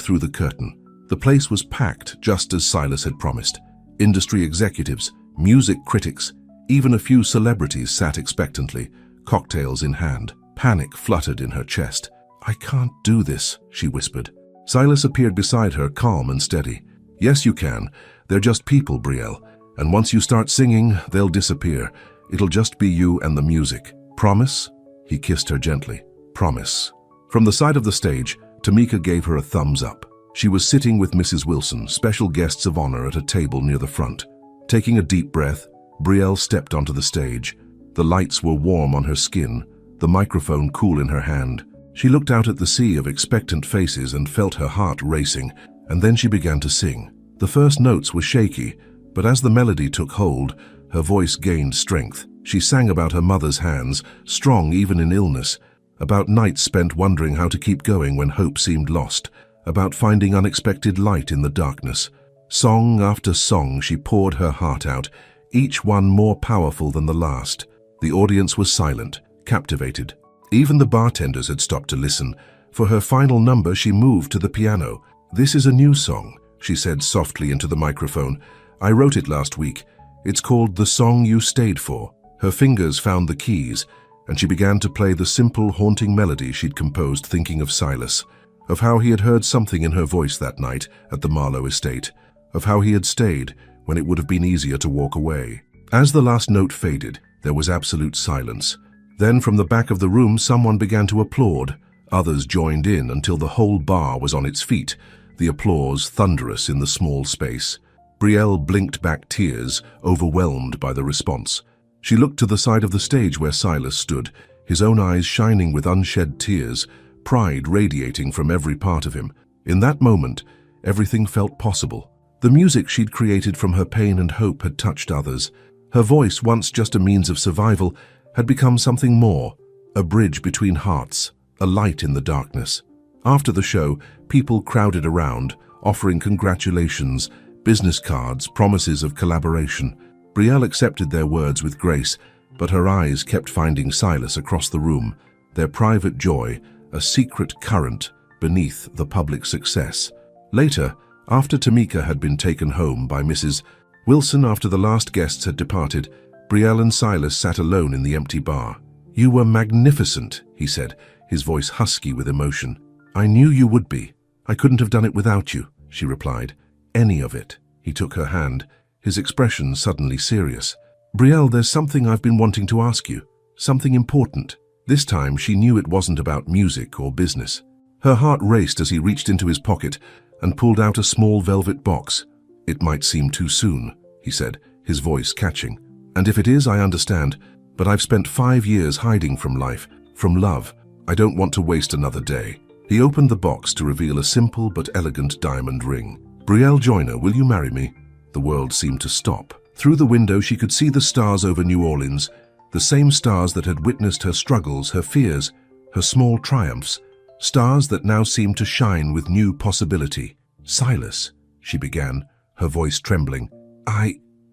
through the curtain. The place was packed, just as Silas had promised. Industry executives, music critics, even a few celebrities sat expectantly, cocktails in hand. Panic fluttered in her chest. "I can't do this," she whispered. Silas appeared beside her, calm and steady. "Yes, you can. They're just people, Brielle. And once you start singing, they'll disappear. It'll just be you and the music. Promise?" He kissed her gently. "Promise." From the side of the stage, Tamika gave her a thumbs up. She was sitting with Mrs. Wilson, special guests of honor, at a table near the front. Taking a deep breath, Brielle stepped onto the stage. The lights were warm on her skin, the microphone cool in her hand. She looked out at the sea of expectant faces and felt her heart racing, and then she began to sing. The first notes were shaky, but as the melody took hold, her voice gained strength. She sang about her mother's hands, strong even in illness, about nights spent wondering how to keep going when hope seemed lost, about finding unexpected light in the darkness. Song after song, she poured her heart out, each one more powerful than the last. The audience was silent, captivated. Even the bartenders had stopped to listen. For her final number, she moved to the piano. "This is a new song," she said softly into the microphone. "I wrote it last week. It's called The Song You Stayed For." Her fingers found the keys, and she began to play the simple, haunting melody she'd composed, thinking of Silas, of how he had heard something in her voice that night at the Marlowe estate, of how he had stayed when it would have been easier to walk away. As the last note faded, there was absolute silence. Then from the back of the room, someone began to applaud. Others joined in until the whole bar was on its feet, the applause thunderous in the small space. Brielle blinked back tears, overwhelmed by the response. She looked to the side of the stage where Silas stood, his own eyes shining with unshed tears, pride radiating from every part of him. In that moment, everything felt possible. The music she'd created from her pain and hope had touched others. Her voice, once just a means of survival, had become something more, a bridge between hearts, a light in the darkness. After the show, people crowded around, offering congratulations, business cards, promises of collaboration. Brielle accepted their words with grace, but her eyes kept finding Silas across the room, their private joy, a secret current beneath the public success. Later, after Tamika had been taken home by Mrs. Wilson after the last guests had departed, Brielle and Silas sat alone in the empty bar. "You were magnificent," he said, his voice husky with emotion. "I knew you would be. I couldn't have done it without you," she replied. "Any of it." He took her hand, his expression suddenly serious. "Brielle, there's something I've been wanting to ask you. Something important." This time she knew it wasn't about music or business. Her heart raced as he reached into his pocket and pulled out a small velvet box. "It might seem too soon," he said, his voice catching. "And if it is, I understand. But I've spent 5 years hiding from life, from love. I don't want to waste another day." He opened the box to reveal a simple but elegant diamond ring. "Brielle Joyner, will you marry me?" The world seemed to stop. Through the window she could see the stars over New Orleans, the same stars that had witnessed her struggles, her fears, her small triumphs, stars that now seemed to shine with new possibility. "Silas," she began, her voice trembling.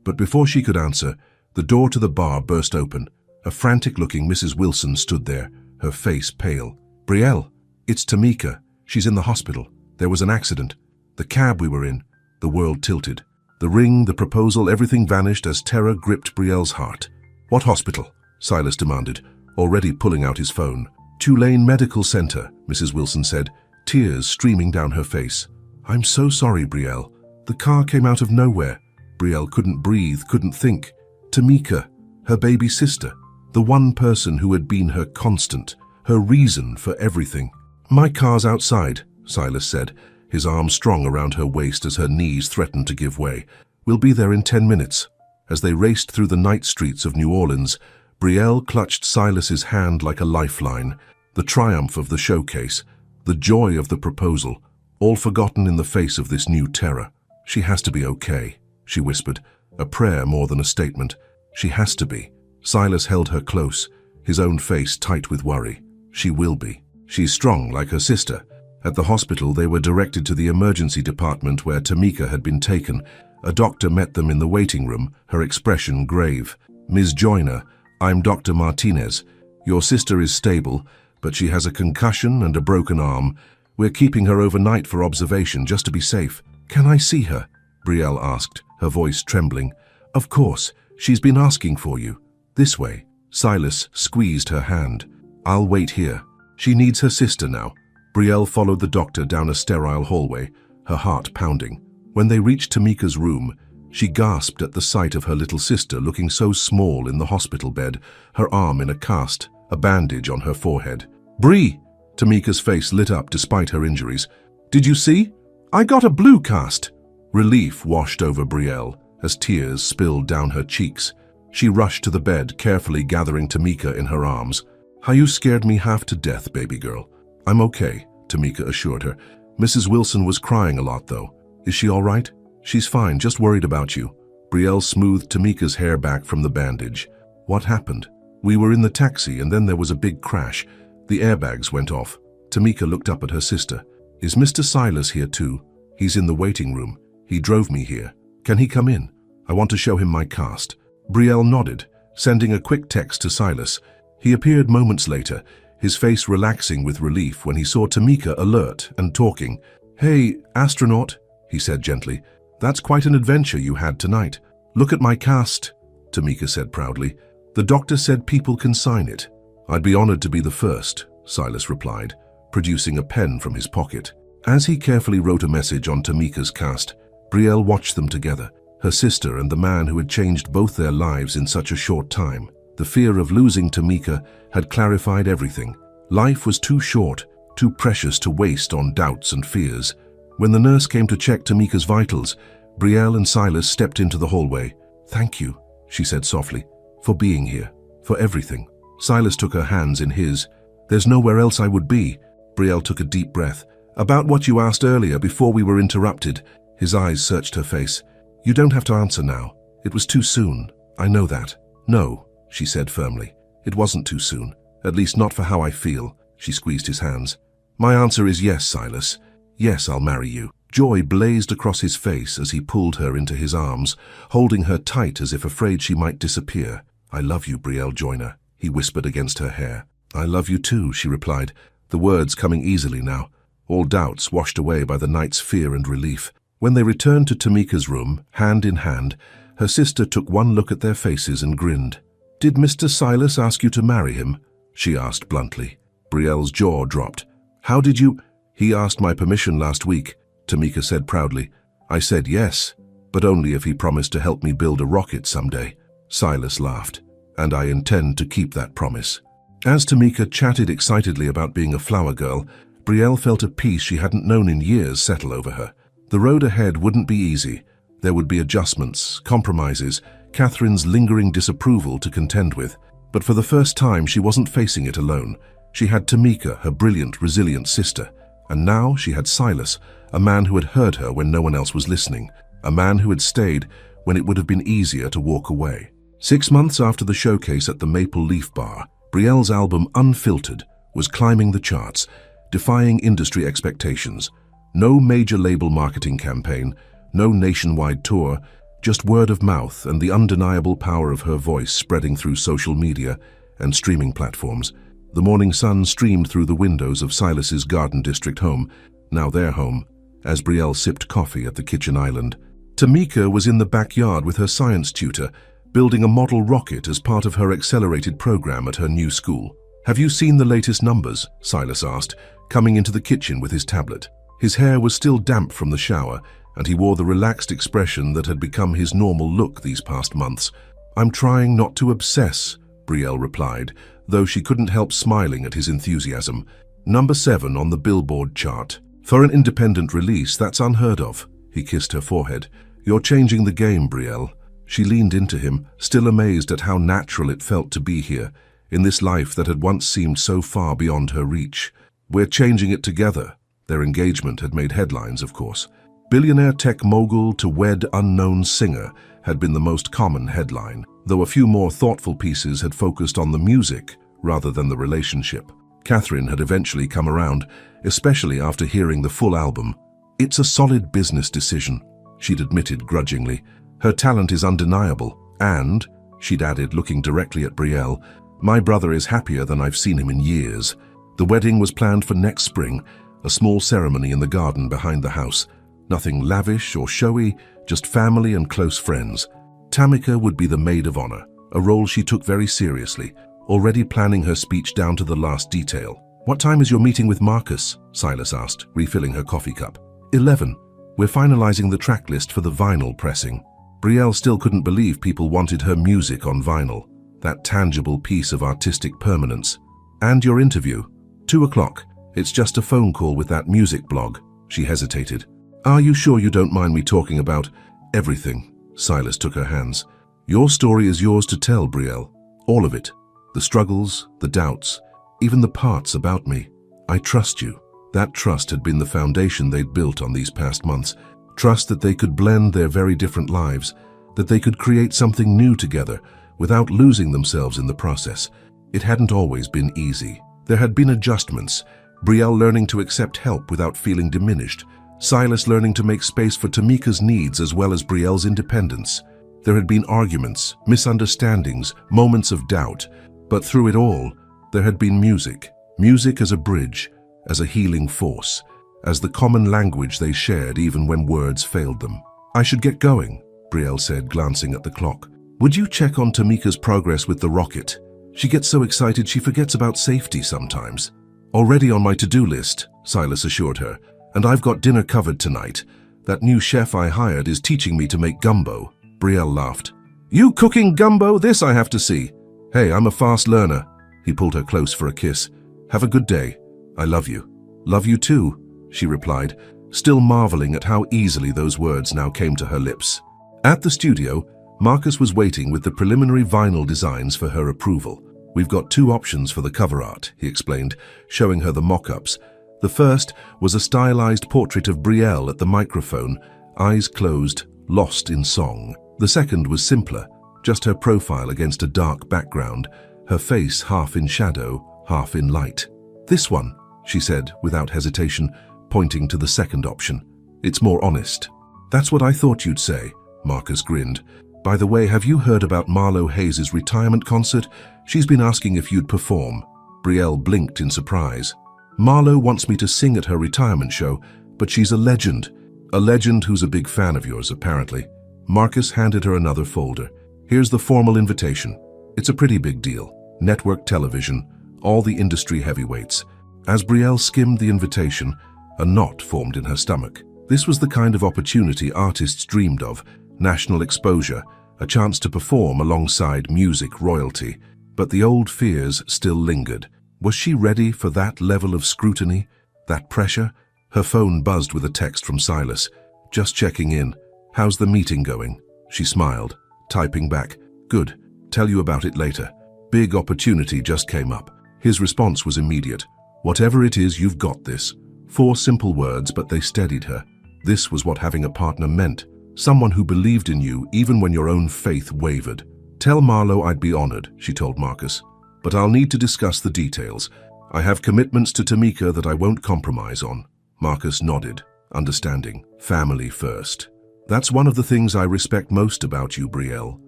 But before she could answer, the door to the bar burst open. A frantic-looking Mrs. Wilson stood there, her face pale. "Brielle, it's Tamika. She's in the hospital. There was an accident. The cab we were in." The world tilted. The ring, the proposal, everything vanished as terror gripped Brielle's heart. "What hospital?" Silas demanded, already pulling out his phone. "Tulane Medical Center," Mrs. Wilson said, tears streaming down her face. "I'm so sorry, Brielle. The car came out of nowhere." Brielle couldn't breathe, couldn't think. Tamika, her baby sister, the one person who had been her constant, her reason for everything. "My car's outside," Silas said, his arm strong around her waist as her knees threatened to give way. "We'll be there in 10 minutes. As they raced through the night streets of New Orleans, Brielle clutched Silas's hand like a lifeline. The triumph of the showcase, the joy of the proposal, all forgotten in the face of this new terror. "She has to be okay," she whispered, a prayer more than a statement. "She has to be." Silas held her close, his own face tight with worry. "She will be. She's strong like her sister." At the hospital, they were directed to the emergency department where Tamika had been taken. A doctor met them in the waiting room, her expression grave. "Ms. Joyner, I'm Dr. Martinez. Your sister is stable, but she has a concussion and a broken arm. We're keeping her overnight for observation just to be safe. Can I see her? Brielle asked, her voice trembling. Of course, she's been asking for you. This way. Silas squeezed her hand. I'll wait here. She needs her sister now. Brielle followed the doctor down a sterile hallway, her heart pounding. When they reached Tamika's room, she gasped at the sight of her little sister looking so small in the hospital bed, her arm in a cast, a bandage on her forehead. Bree! Tamika's face lit up despite her injuries. Did you see? I got a blue cast. Relief washed over Brielle as tears spilled down her cheeks. She rushed to the bed, carefully gathering Tamika in her arms. How you scared me half to death, baby girl. I'm okay, Tamika assured her. Mrs. Wilson was crying a lot, though. Is she all right? She's fine, just worried about you. Brielle smoothed Tamika's hair back from the bandage. What happened? We were in the taxi and then there was a big crash. The airbags went off. Tamika looked up at her sister. Is Mr. Silas here too? He's in the waiting room. He drove me here. Can he come in? I want to show him my cast. Brielle nodded, sending a quick text to Silas. He appeared moments later, his face relaxing with relief when he saw Tamika alert and talking. Hey, astronaut, he said gently. That's quite an adventure you had tonight. Look at my cast, Tamika said proudly. The doctor said people can sign it. I'd be honored to be the first, Silas replied, producing a pen from his pocket. As he carefully wrote a message on Tamika's cast, Brielle watched them together, her sister and the man who had changed both their lives in such a short time. The fear of losing Tamika had clarified everything. Life was too short, too precious to waste on doubts and fears. When the nurse came to check Tamika's vitals, Brielle and Silas stepped into the hallway. Thank you, she said softly, for being here, for everything. Silas took her hands in his. There's nowhere else I would be. Brielle took a deep breath. About what you asked earlier before we were interrupted. His eyes searched her face. You don't have to answer now. It was too soon. I know that. No, she said firmly. It wasn't too soon. At least not for how I feel. She squeezed his hands. My answer is yes, Silas. Yes, I'll marry you. Joy blazed across his face as he pulled her into his arms, holding her tight as if afraid she might disappear. I love you, Brielle Joyner, he whispered against her hair. I love you too, she replied, the words coming easily now, all doubts washed away by the night's fear and relief. When they returned to Tamika's room, hand in hand, her sister took one look at their faces and grinned. Did Mr. Silas ask you to marry him? She asked bluntly. Brielle's jaw dropped. How did you? He asked my permission last week, Tamika said proudly. I said yes, but only if he promised to help me build a rocket someday. Silas laughed. And I intend to keep that promise. As Tamika chatted excitedly about being a flower girl, Brielle felt a peace she hadn't known in years settle over her. The road ahead wouldn't be easy. There would be adjustments, compromises, Catherine's lingering disapproval to contend with. But for the first time, she wasn't facing it alone. She had Tamika, her brilliant, resilient sister. And now she had Silas, a man who had heard her when no one else was listening, a man who had stayed when it would have been easier to walk away. 6 months after the showcase at the Maple Leaf Bar, Brielle's album Unfiltered was climbing the charts, defying industry expectations. No major label marketing campaign, no nationwide tour, just word of mouth and the undeniable power of her voice spreading through social media and streaming platforms. The morning sun streamed through the windows of Silas's Garden District home, now their home, as Brielle sipped coffee at the kitchen island. Tamika was in the backyard with her science tutor, building a model rocket as part of her accelerated program at her new school. Have you seen the latest numbers? Silas asked, coming into the kitchen with his tablet. His hair was still damp from the shower, and he wore the relaxed expression that had become his normal look these past months. I'm trying not to obsess, Brielle replied, though she couldn't help smiling at his enthusiasm. Number 7 on the Billboard chart. For an independent release, that's unheard of. He kissed her forehead. You're changing the game, Brielle. She leaned into him, still amazed at how natural it felt to be here, in this life that had once seemed so far beyond her reach. We're changing it together. Their engagement had made headlines, of course. Billionaire tech mogul to wed unknown singer had been the most common headline, though a few more thoughtful pieces had focused on the music rather than the relationship. Catherine had eventually come around, especially after hearing the full album. It's a solid business decision, she'd admitted grudgingly. Her talent is undeniable, and, she'd added, looking directly at Brielle, my brother is happier than I've seen him in years. The wedding was planned for next spring. a small ceremony in the garden behind the house. Nothing lavish or showy, just family and close friends. Tamika would be the maid of honor, a role she took very seriously, already planning her speech down to the last detail. "What time is your meeting with Marcus?" Silas asked, refilling her coffee cup. 11. We're finalizing the track list for the vinyl pressing. Brielle still couldn't believe people wanted her music on vinyl, that tangible piece of artistic permanence. "And your interview?" 2 o'clock. It's just a phone call with that music blog. She hesitated. "Are you sure you don't mind me talking about everything?" Silas took her hands. "Your story is yours to tell, Brielle. All of it. The struggles, the doubts, even the parts about me. I trust you." That trust had been the foundation they'd built on these past months. Trust that they could blend their very different lives, that they could create something new together without losing themselves in the process. It hadn't always been easy. There had been adjustments, Brielle learning to accept help without feeling diminished, Silas learning to make space for Tamika's needs as well as Brielle's independence. There had been arguments, misunderstandings, moments of doubt, but through it all, there had been music. Music as a bridge, as a healing force, as the common language they shared even when words failed them. "I should get going," Brielle said, glancing at the clock. "Would you check on Tamika's progress with the rocket? She gets so excited she forgets about safety sometimes." "Already on my to-do list," Silas assured her, "and I've got dinner covered tonight. That new chef I hired is teaching me to make gumbo." Brielle laughed. "You cooking gumbo? This I have to see." "Hey, I'm a fast learner." He pulled her close for a kiss. "Have a good day. I love you." "Love you too," she replied, still marveling at how easily those words now came to her lips. At the studio, Marcus was waiting with the preliminary vinyl designs for her approval. "We've got 2 options for the cover art," he explained, showing her the mock-ups. The first was a stylized portrait of Brielle at the microphone, eyes closed, lost in song. The second was simpler, just her profile against a dark background, her face half in shadow, half in light. "This one," she said without hesitation, pointing to the second option. "It's more honest." "That's what I thought you'd say," Marcus grinned. "By the way, have you heard about Marlo Hayes' retirement concert? She's been asking if you'd perform." Brielle blinked in surprise. "Marlo wants me to sing at her retirement show, but she's a legend. A legend who's a big fan of yours, apparently." Marcus handed her another folder. "Here's the formal invitation. It's a pretty big deal. Network television, all the industry heavyweights." As Brielle skimmed the invitation, a knot formed in her stomach. This was the kind of opportunity artists dreamed of, national exposure, a chance to perform alongside music royalty. But the old fears still lingered. Was she ready for that level of scrutiny, that pressure? Her phone buzzed with a text from Silas. "Just checking in. How's the meeting going?" She smiled, typing back, "Good. Tell you about it later. Big opportunity just came up." His response was immediate. "Whatever it is, you've got this." 4 simple words, but they steadied her. This was what having a partner meant. Someone who believed in you even when your own faith wavered. "Tell Marlo I'd be honored," she told Marcus. "But I'll need to discuss the details. I have commitments to Tamika that I won't compromise on." Marcus nodded, understanding. Family first. "That's one of the things I respect most about you, Brielle.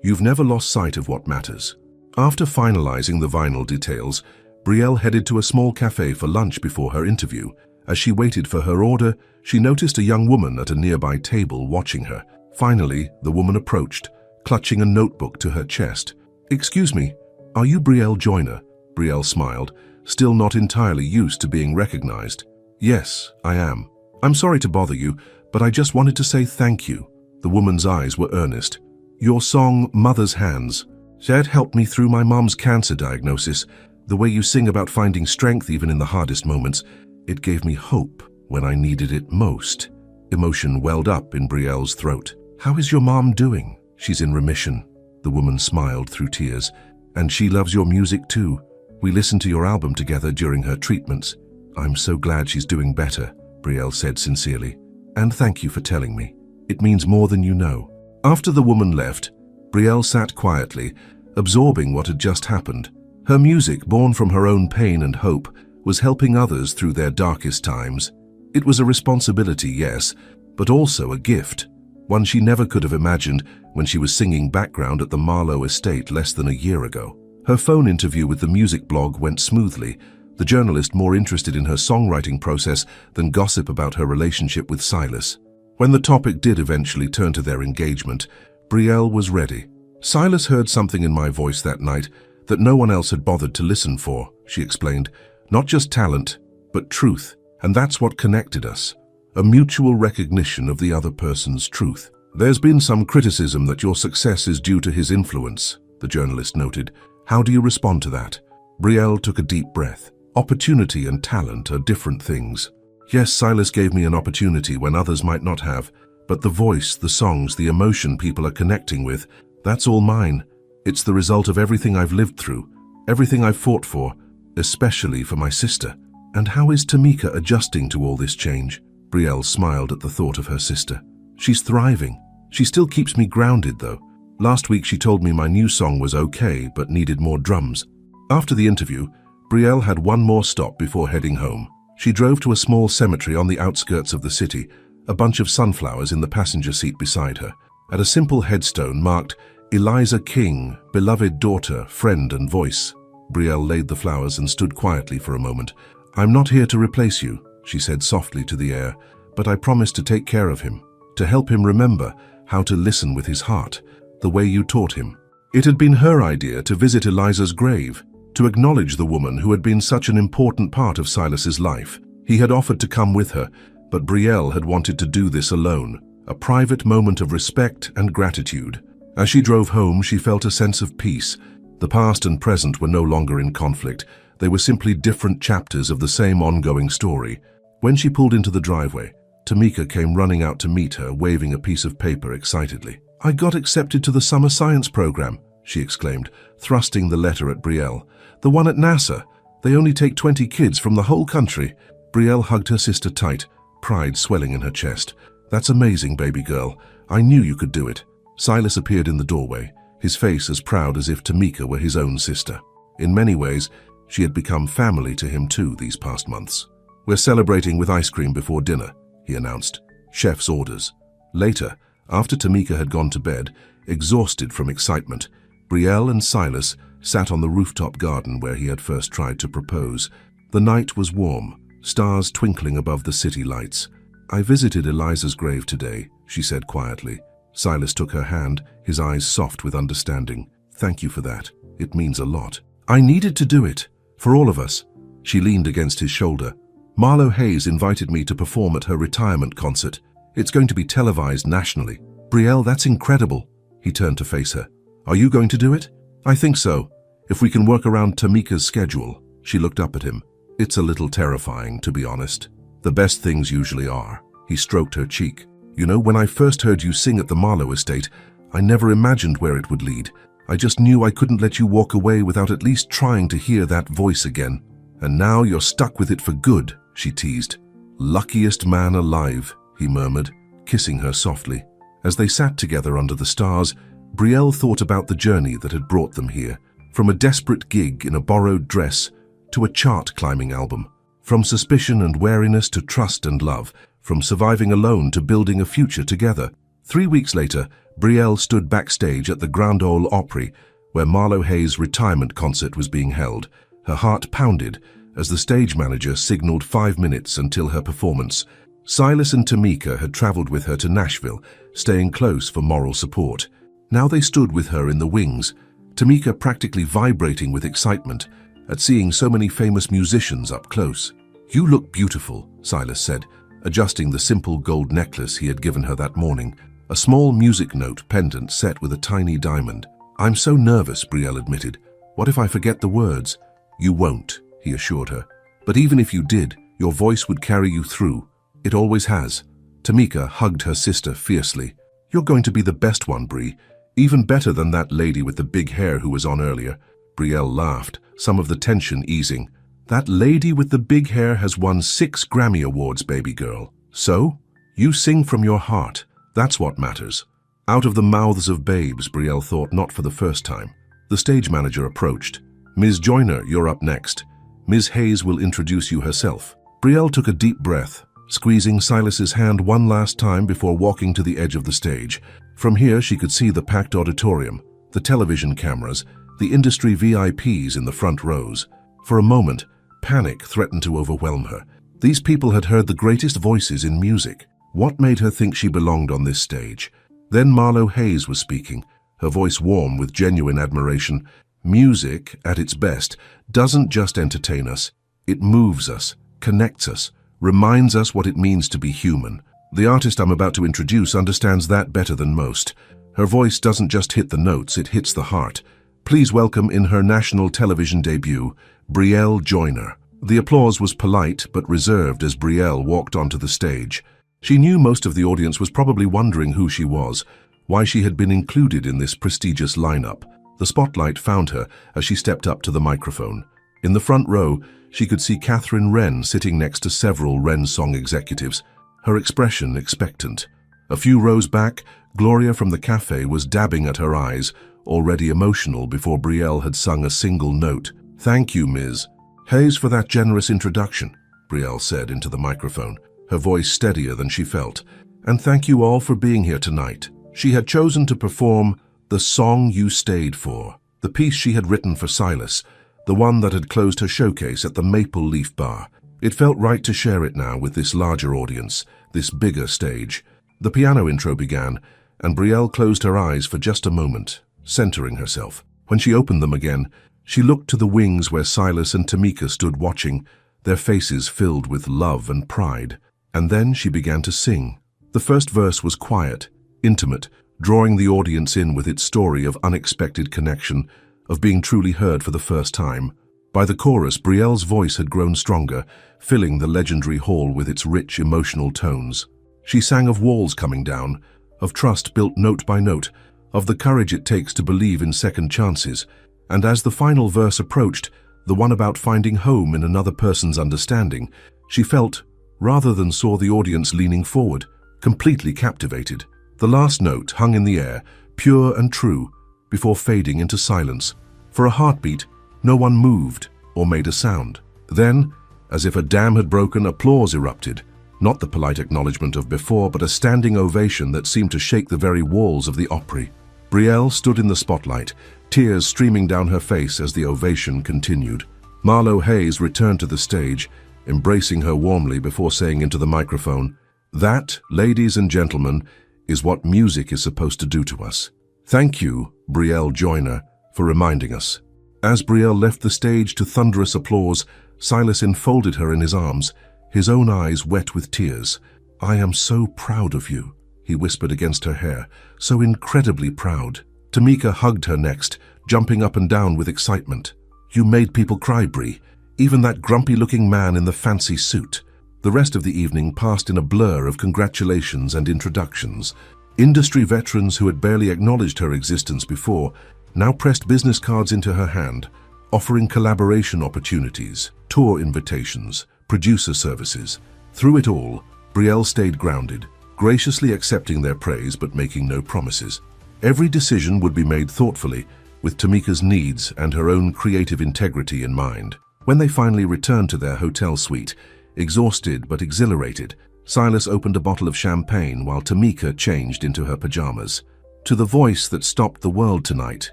You've never lost sight of what matters." After finalizing the vinyl details, Brielle headed to a small cafe for lunch before her interview. As she waited for her order, she noticed a young woman at a nearby table watching her. Finally, the woman approached, clutching a notebook to her chest. "Excuse me, are you Brielle Joyner?" Brielle smiled, still not entirely used to being recognized. "Yes, I am. I'm sorry to bother you, but I just wanted to say thank you." The woman's eyes were earnest. "Your song, Mother's Hands, that helped me through my mom's cancer diagnosis. The way you sing about finding strength even in the hardest moments, it gave me hope when I needed it most." Emotion welled up in Brielle's throat. "How is your mom doing?" "She's in remission." The woman smiled through tears. "And she loves your music too. We listened to your album together during her treatments." "I'm so glad she's doing better," Brielle said sincerely. "And thank you for telling me. It means more than you know." After the woman left, Brielle sat quietly, absorbing what had just happened. Her music, born from her own pain and hope, was helping others through their darkest times. It was a responsibility, yes, but also a gift, one she never could have imagined when she was singing background at the Marlowe estate less than a year ago. Her phone interview with the music blog went smoothly, the journalist more interested in her songwriting process than gossip about her relationship with Silas. When the topic did eventually turn to their engagement, Brielle was ready. "Silas heard something in my voice that night that no one else had bothered to listen for," she explained. "Not just talent, but truth. And that's what connected us. A mutual recognition of the other person's truth." "There's been some criticism that your success is due to his influence," the journalist noted. "How do you respond to that?" Brielle took a deep breath. "Opportunity and talent are different things. Yes, Silas gave me an opportunity when others might not have, but the voice, the songs, the emotion people are connecting with, that's all mine. It's the result of everything I've lived through, everything I've fought for, especially for my sister." "And how is Tamika adjusting to all this change?" Brielle smiled at the thought of her sister. "She's thriving. She still keeps me grounded, though. Last week she told me my new song was okay, but needed more drums." After the interview, Brielle had one more stop before heading home. She drove to a small cemetery on the outskirts of the city, a bunch of sunflowers in the passenger seat beside her. At a simple headstone marked, "Eliza King, beloved daughter, friend and voice." Brielle laid the flowers and stood quietly for a moment. "I'm not here to replace you," she said softly to the air, "but I promise to take care of him, to help him remember how to listen with his heart, the way you taught him." It had been her idea to visit Eliza's grave, to acknowledge the woman who had been such an important part of Silas's life. He had offered to come with her, but Brielle had wanted to do this alone, a private moment of respect and gratitude. As she drove home, she felt a sense of peace. The past and present were no longer in conflict. They were simply different chapters of the same ongoing story. When she pulled into the driveway, Tamika came running out to meet her, waving a piece of paper excitedly. "I got accepted to the summer science program," she exclaimed, thrusting the letter at Brielle. "The one at NASA. They only take 20 kids from the whole country." Brielle hugged her sister tight, pride swelling in her chest. "That's amazing, baby girl. I knew you could do it." Silas appeared in the doorway, his face as proud as if Tamika were his own sister. In many ways, she had become family to him too these past months. "We're celebrating with ice cream before dinner," he announced. "Chef's orders." Later, after Tamika had gone to bed, exhausted from excitement, Brielle and Silas sat on the rooftop garden where he had first tried to propose. The night was warm, stars twinkling above the city lights. "I visited Eliza's grave today," she said quietly. Silas took her hand, his eyes soft with understanding. "Thank you for that. It means a lot." "I needed to do it. For all of us." She leaned against his shoulder. "Marlo Hayes invited me to perform at her retirement concert. It's going to be televised nationally." "Brielle, that's incredible." He turned to face her. "Are you going to do it?" "I think so. If we can work around Tamika's schedule." She looked up at him. "It's a little terrifying, to be honest." "The best things usually are." He stroked her cheek. "You know, when I first heard you sing at the Marlowe estate, I never imagined where it would lead. I just knew I couldn't let you walk away without at least trying to hear that voice again. And now you're stuck with it for good," she teased. "Luckiest man alive," he murmured, kissing her softly. As they sat together under the stars, Brielle thought about the journey that had brought them here. From a desperate gig in a borrowed dress to a chart-climbing album. From suspicion and wariness to trust and love. From surviving alone to building a future together. 3 weeks later, Brielle stood backstage at the Grand Ole Opry, where Marlo Hayes' retirement concert was being held. Her heart pounded as the stage manager signaled 5 minutes until her performance. Silas and Tamika had traveled with her to Nashville, staying close for moral support. Now they stood with her in the wings, Tamika practically vibrating with excitement at seeing so many famous musicians up close. "You look beautiful," Silas said, adjusting the simple gold necklace he had given her that morning, a small music note pendant set with a tiny diamond. "I'm so nervous," Brielle admitted. "What if I forget the words?" "You won't," he assured her. "But even if you did, your voice would carry you through. It always has." Tamika hugged her sister fiercely. "You're going to be the best one, Brie. Even better than that lady with the big hair who was on earlier." Brielle laughed, some of the tension easing. "That lady with the big hair has won 6 Grammy Awards, baby girl. So, you sing from your heart. That's what matters." Out of the mouths of babes, Brielle thought, not for the first time. The stage manager approached. "Ms. Joyner, you're up next. Ms. Hayes will introduce you herself." Brielle took a deep breath, squeezing Silas's hand one last time before walking to the edge of the stage. From here, she could see the packed auditorium, the television cameras, the industry VIPs in the front rows. For a moment, Panic threatened to overwhelm her. These people had heard the greatest voices in music. What made her think she belonged on this stage? Then Marlo Hayes was speaking, her voice warm with genuine admiration. Music, at its best, doesn't just entertain us. It moves us, connects us, reminds us what it means to be human. The artist I'm about to introduce understands that better than most. Her voice doesn't just hit the notes, it hits the heart. Please welcome in her national television debut, Brielle Joyner. The applause was polite but reserved as Brielle walked onto the stage. She knew most of the audience was probably wondering who she was, why she had been included in this prestigious lineup. The spotlight found her as she stepped up to the microphone. In the front row, she could see Catherine Wren sitting next to several Wren song executives, her expression expectant. A few rows back, Gloria from the cafe was dabbing at her eyes, already emotional before Brielle had sung a single note. "Thank you, Ms. Hayes, for that generous introduction," Brielle said into the microphone, her voice steadier than she felt. "And thank you all for being here tonight." She had chosen to perform "The Song You Stayed For," the piece she had written for Silas, the one that had closed her showcase at the Maple Leaf Bar. It felt right to share it now with this larger audience, this bigger stage. The piano intro began, and Brielle closed her eyes for just a moment, centering herself. When she opened them again, she looked to the wings where Silas and Tamika stood watching, their faces filled with love and pride. And then she began to sing. The first verse was quiet, intimate, drawing the audience in with its story of unexpected connection, of being truly heard for the first time. By the chorus, Brielle's voice had grown stronger, filling the legendary hall with its rich, emotional tones. She sang of walls coming down, of trust built note by note, of the courage it takes to believe in second chances. And as the final verse approached, the one about finding home in another person's understanding, she felt, rather than saw the audience leaning forward, completely captivated. The last note hung in the air, pure and true, before fading into silence. For a heartbeat, no one moved or made a sound. Then, as if a dam had broken, applause erupted. Not the polite acknowledgement of before, but a standing ovation that seemed to shake the very walls of the Opry. Brielle stood in the spotlight, tears streaming down her face as the ovation continued. Marlo Hayes returned to the stage, embracing her warmly before saying into the microphone, "That, ladies and gentlemen, is what music is supposed to do to us." Thank you, Brielle Joyner, for reminding us. As Brielle left the stage to thunderous applause, Silas enfolded her in his arms, his own eyes wet with tears. "I am so proud of you," he whispered against her hair, "so incredibly proud." Tamika hugged her next, jumping up and down with excitement. "You made people cry, Brie, even that grumpy-looking man in the fancy suit." The rest of the evening passed in a blur of congratulations and introductions. Industry veterans who had barely acknowledged her existence before now pressed business cards into her hand, offering collaboration opportunities, tour invitations, producer services. Through it all, Brielle stayed grounded, graciously accepting their praise but making no promises. Every decision would be made thoughtfully, with Tamika's needs and her own creative integrity in mind. When they finally returned to their hotel suite, exhausted but exhilarated, Silas opened a bottle of champagne while Tamika changed into her pajamas. "To the voice that stopped the world tonight,"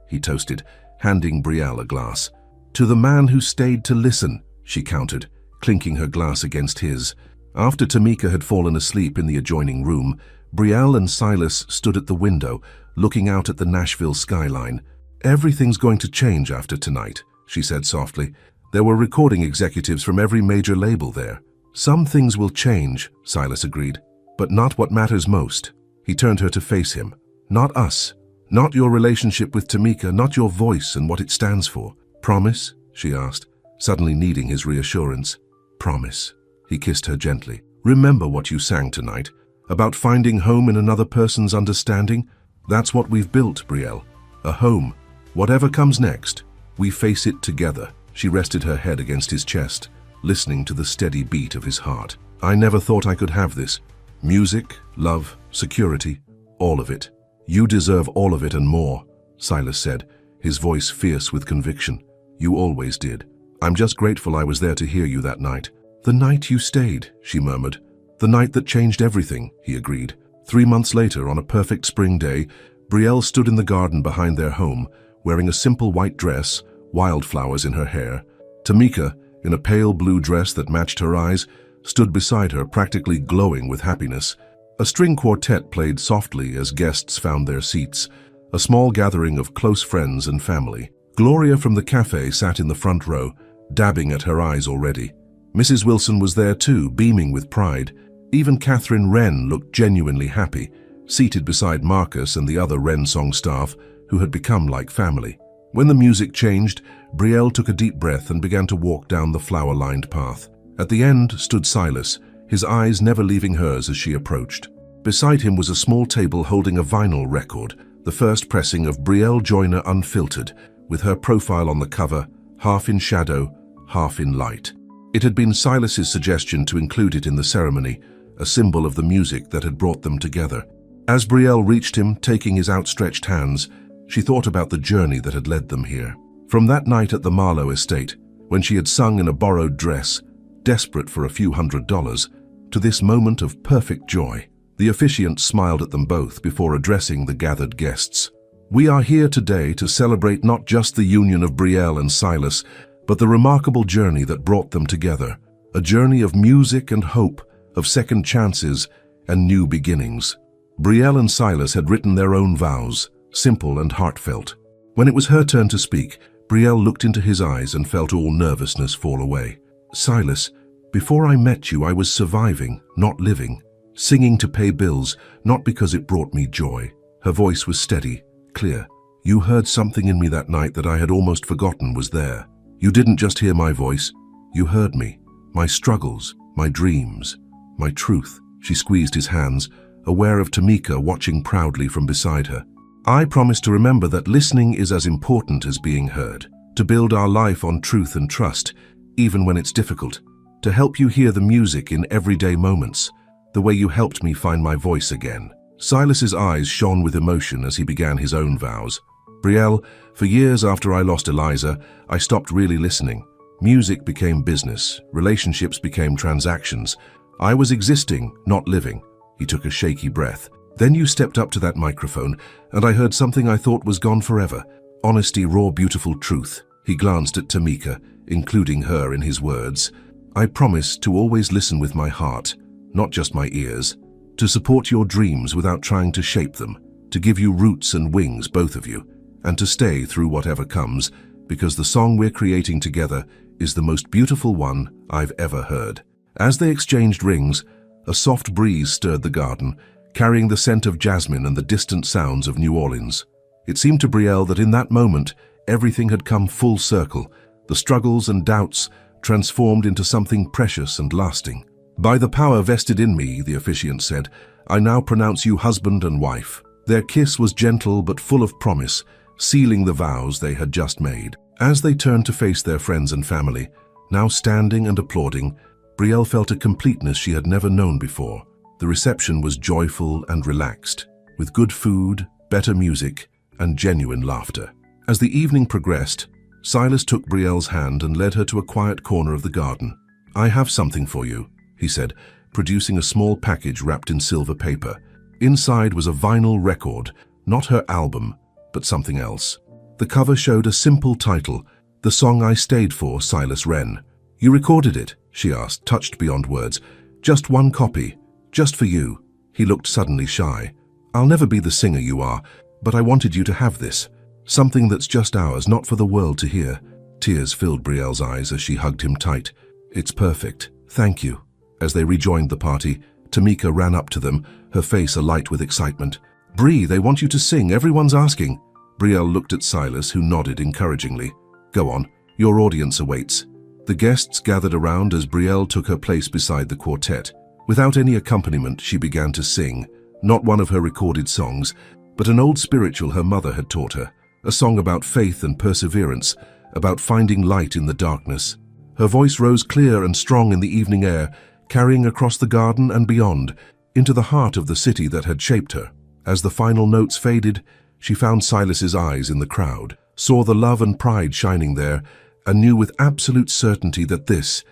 he toasted, handing Brielle a glass. "To the man who stayed to listen," she countered, clinking her glass against his. After Tamika had fallen asleep in the adjoining room, Brielle and Silas stood at the window, looking out at the Nashville skyline. "Everything's going to change after tonight," she said softly. "There were recording executives from every major label there." "Some things will change," Silas agreed, "but not what matters most." He turned her to face him. "Not us. Not your relationship with Tamika, not your voice and what it stands for." "Promise?" she asked, suddenly needing his reassurance. "Promise." He kissed her gently. "Remember what you sang tonight, about finding home in another person's understanding? That's what we've built, Brielle. A home. Whatever comes next, we face it together." She rested her head against his chest, listening to the steady beat of his heart. "I never thought I could have this. Music, love, security, all of it. You deserve all of it and more," Silas said, his voice fierce with conviction. "You always did. I'm just grateful I was there to hear you that night." "The night you stayed," she murmured. "The night that changed everything," he agreed. 3 months later, on a perfect spring day, Brielle stood in the garden behind their home, wearing a simple white dress, wildflowers in her hair. Tamika, in a pale blue dress that matched her eyes, stood beside her, practically glowing with happiness. A string quartet played softly as guests found their seats, a small gathering of close friends and family. Gloria from the cafe sat in the front row, dabbing at her eyes already. Mrs. Wilson was there too, beaming with pride. Even Catherine Wren looked genuinely happy, seated beside Marcus and the other Wren Song staff, who had become like family. When the music changed, Brielle took a deep breath and began to walk down the flower-lined path. At the end stood Silas, his eyes never leaving hers as she approached. Beside him was a small table holding a vinyl record, the first pressing of Brielle Joyner Unfiltered, with her profile on the cover, half in shadow, half in light. It had been Silas's suggestion to include it in the ceremony, a symbol of the music that had brought them together. As Brielle reached him, taking his outstretched hands, she thought about the journey that had led them here. From that night at the Marlowe estate, when she had sung in a borrowed dress, desperate for a few $100s, to this moment of perfect joy. The officiant smiled at them both before addressing the gathered guests. We are here today to celebrate not just the union of Brielle and Silas, but the remarkable journey that brought them together, a journey of music and hope, of second chances and new beginnings. Brielle and Silas had written their own vows, simple and heartfelt. When it was her turn to speak, Brielle looked into his eyes and felt all nervousness fall away. Silas, before I met you, I was surviving, not living, singing to pay bills, not because it brought me joy. Her voice was steady, clear. You heard something in me that night that I had almost forgotten was there. You didn't just hear my voice, you heard me, my struggles, my dreams, my truth. She squeezed his hands, aware of Tamika watching proudly from beside her. I promise to remember that listening is as important as being heard, to build our life on truth and trust, even when it's difficult, to help you hear the music in everyday moments, the way you helped me find my voice again. Silas's eyes shone with emotion as he began his own vows. Brielle, for years after I lost Eliza, I stopped really listening. Music became business, relationships became transactions. I was existing, not living. He took a shaky breath. Then you stepped up to that microphone, and I heard something I thought was gone forever. Honesty, raw, beautiful truth. He glanced at Tamika, including her in his words. I promise to always listen with my heart, not just my ears, to support your dreams without trying to shape them, to give you roots and wings, both of you, and to stay through whatever comes, because the song we're creating together is the most beautiful one I've ever heard. As they exchanged rings, a soft breeze stirred the garden, carrying the scent of jasmine and the distant sounds of New Orleans. It seemed to Brielle that in that moment, everything had come full circle, the struggles and doubts transformed into something precious and lasting. By the power vested in me, the officiant said, I now pronounce you husband and wife. Their kiss was gentle but full of promise, sealing the vows they had just made. As they turned to face their friends and family, now standing and applauding, Brielle felt a completeness she had never known before. The reception was joyful and relaxed, with good food, better music, and genuine laughter. As the evening progressed, Silas took Brielle's hand and led her to a quiet corner of the garden. I have something for you, he said, producing a small package wrapped in silver paper. Inside was a vinyl record, not her album, but something else. The cover showed a simple title, The Song I Stayed For, Silas Wren. You recorded it? She asked, touched beyond words. Just one copy, just for you. He looked suddenly shy. I'll never be the singer you are, but I wanted you to have this. Something that's just ours, not for the world to hear. Tears filled Brielle's eyes as she hugged him tight. It's perfect. Thank you. As they rejoined the party, Tamika ran up to them, her face alight with excitement. Brie, they want you to sing. Everyone's asking. Brielle looked at Silas, who nodded encouragingly. Go on. Your audience awaits. The guests gathered around as Brielle took her place beside the quartet. Without any accompaniment, she began to sing, not one of her recorded songs, but an old spiritual her mother had taught her, a song about faith and perseverance, about finding light in the darkness. Her voice rose clear and strong in the evening air, carrying across the garden and beyond, into the heart of the city that had shaped her. As the final notes faded, she found Silas's eyes in the crowd, saw the love and pride shining there, and knew with absolute certainty that this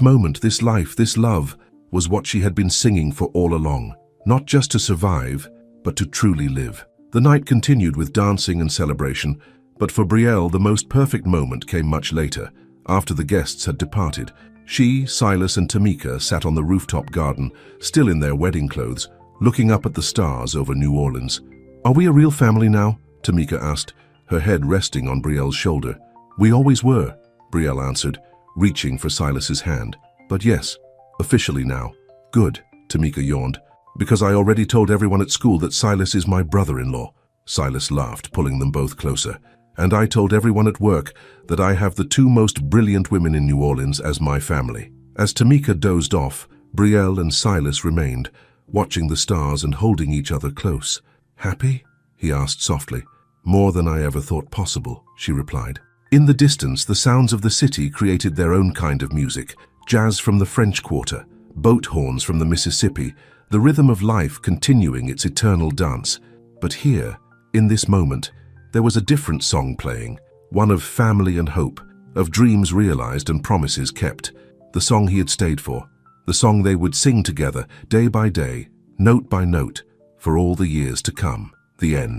moment, this life, this love, was what she had been singing for all along, not just to survive, but to truly live. The night continued with dancing and celebration, but for Brielle the most perfect moment came much later, After the guests had departed, she, Silas, and Tamika sat on the rooftop garden, still in their wedding clothes, looking up at the stars over New Orleans. "Are we a real family now?" Tamika asked, her head resting on Brielle's shoulder. "We always were," Brielle answered, reaching for Silas's hand. "But yes, officially now." "Good," Tamika yawned, "because I already told everyone at school that Silas is my brother-in-law." Silas laughed, pulling them both closer. "And I told everyone at work that I have the two most brilliant women in New Orleans as my family." As Tamika dozed off, Brielle and Silas remained, watching the stars and holding each other close. "Happy?" he asked softly. "More than I ever thought possible," she replied. In the distance, the sounds of the city created their own kind of music, jazz from the French Quarter, boat horns from the Mississippi, the rhythm of life continuing its eternal dance. But here, in this moment, there was a different song playing, one of family and hope, of dreams realized and promises kept, the song he had stayed for, the song they would sing together, day by day, note by note, for all the years to come. The end.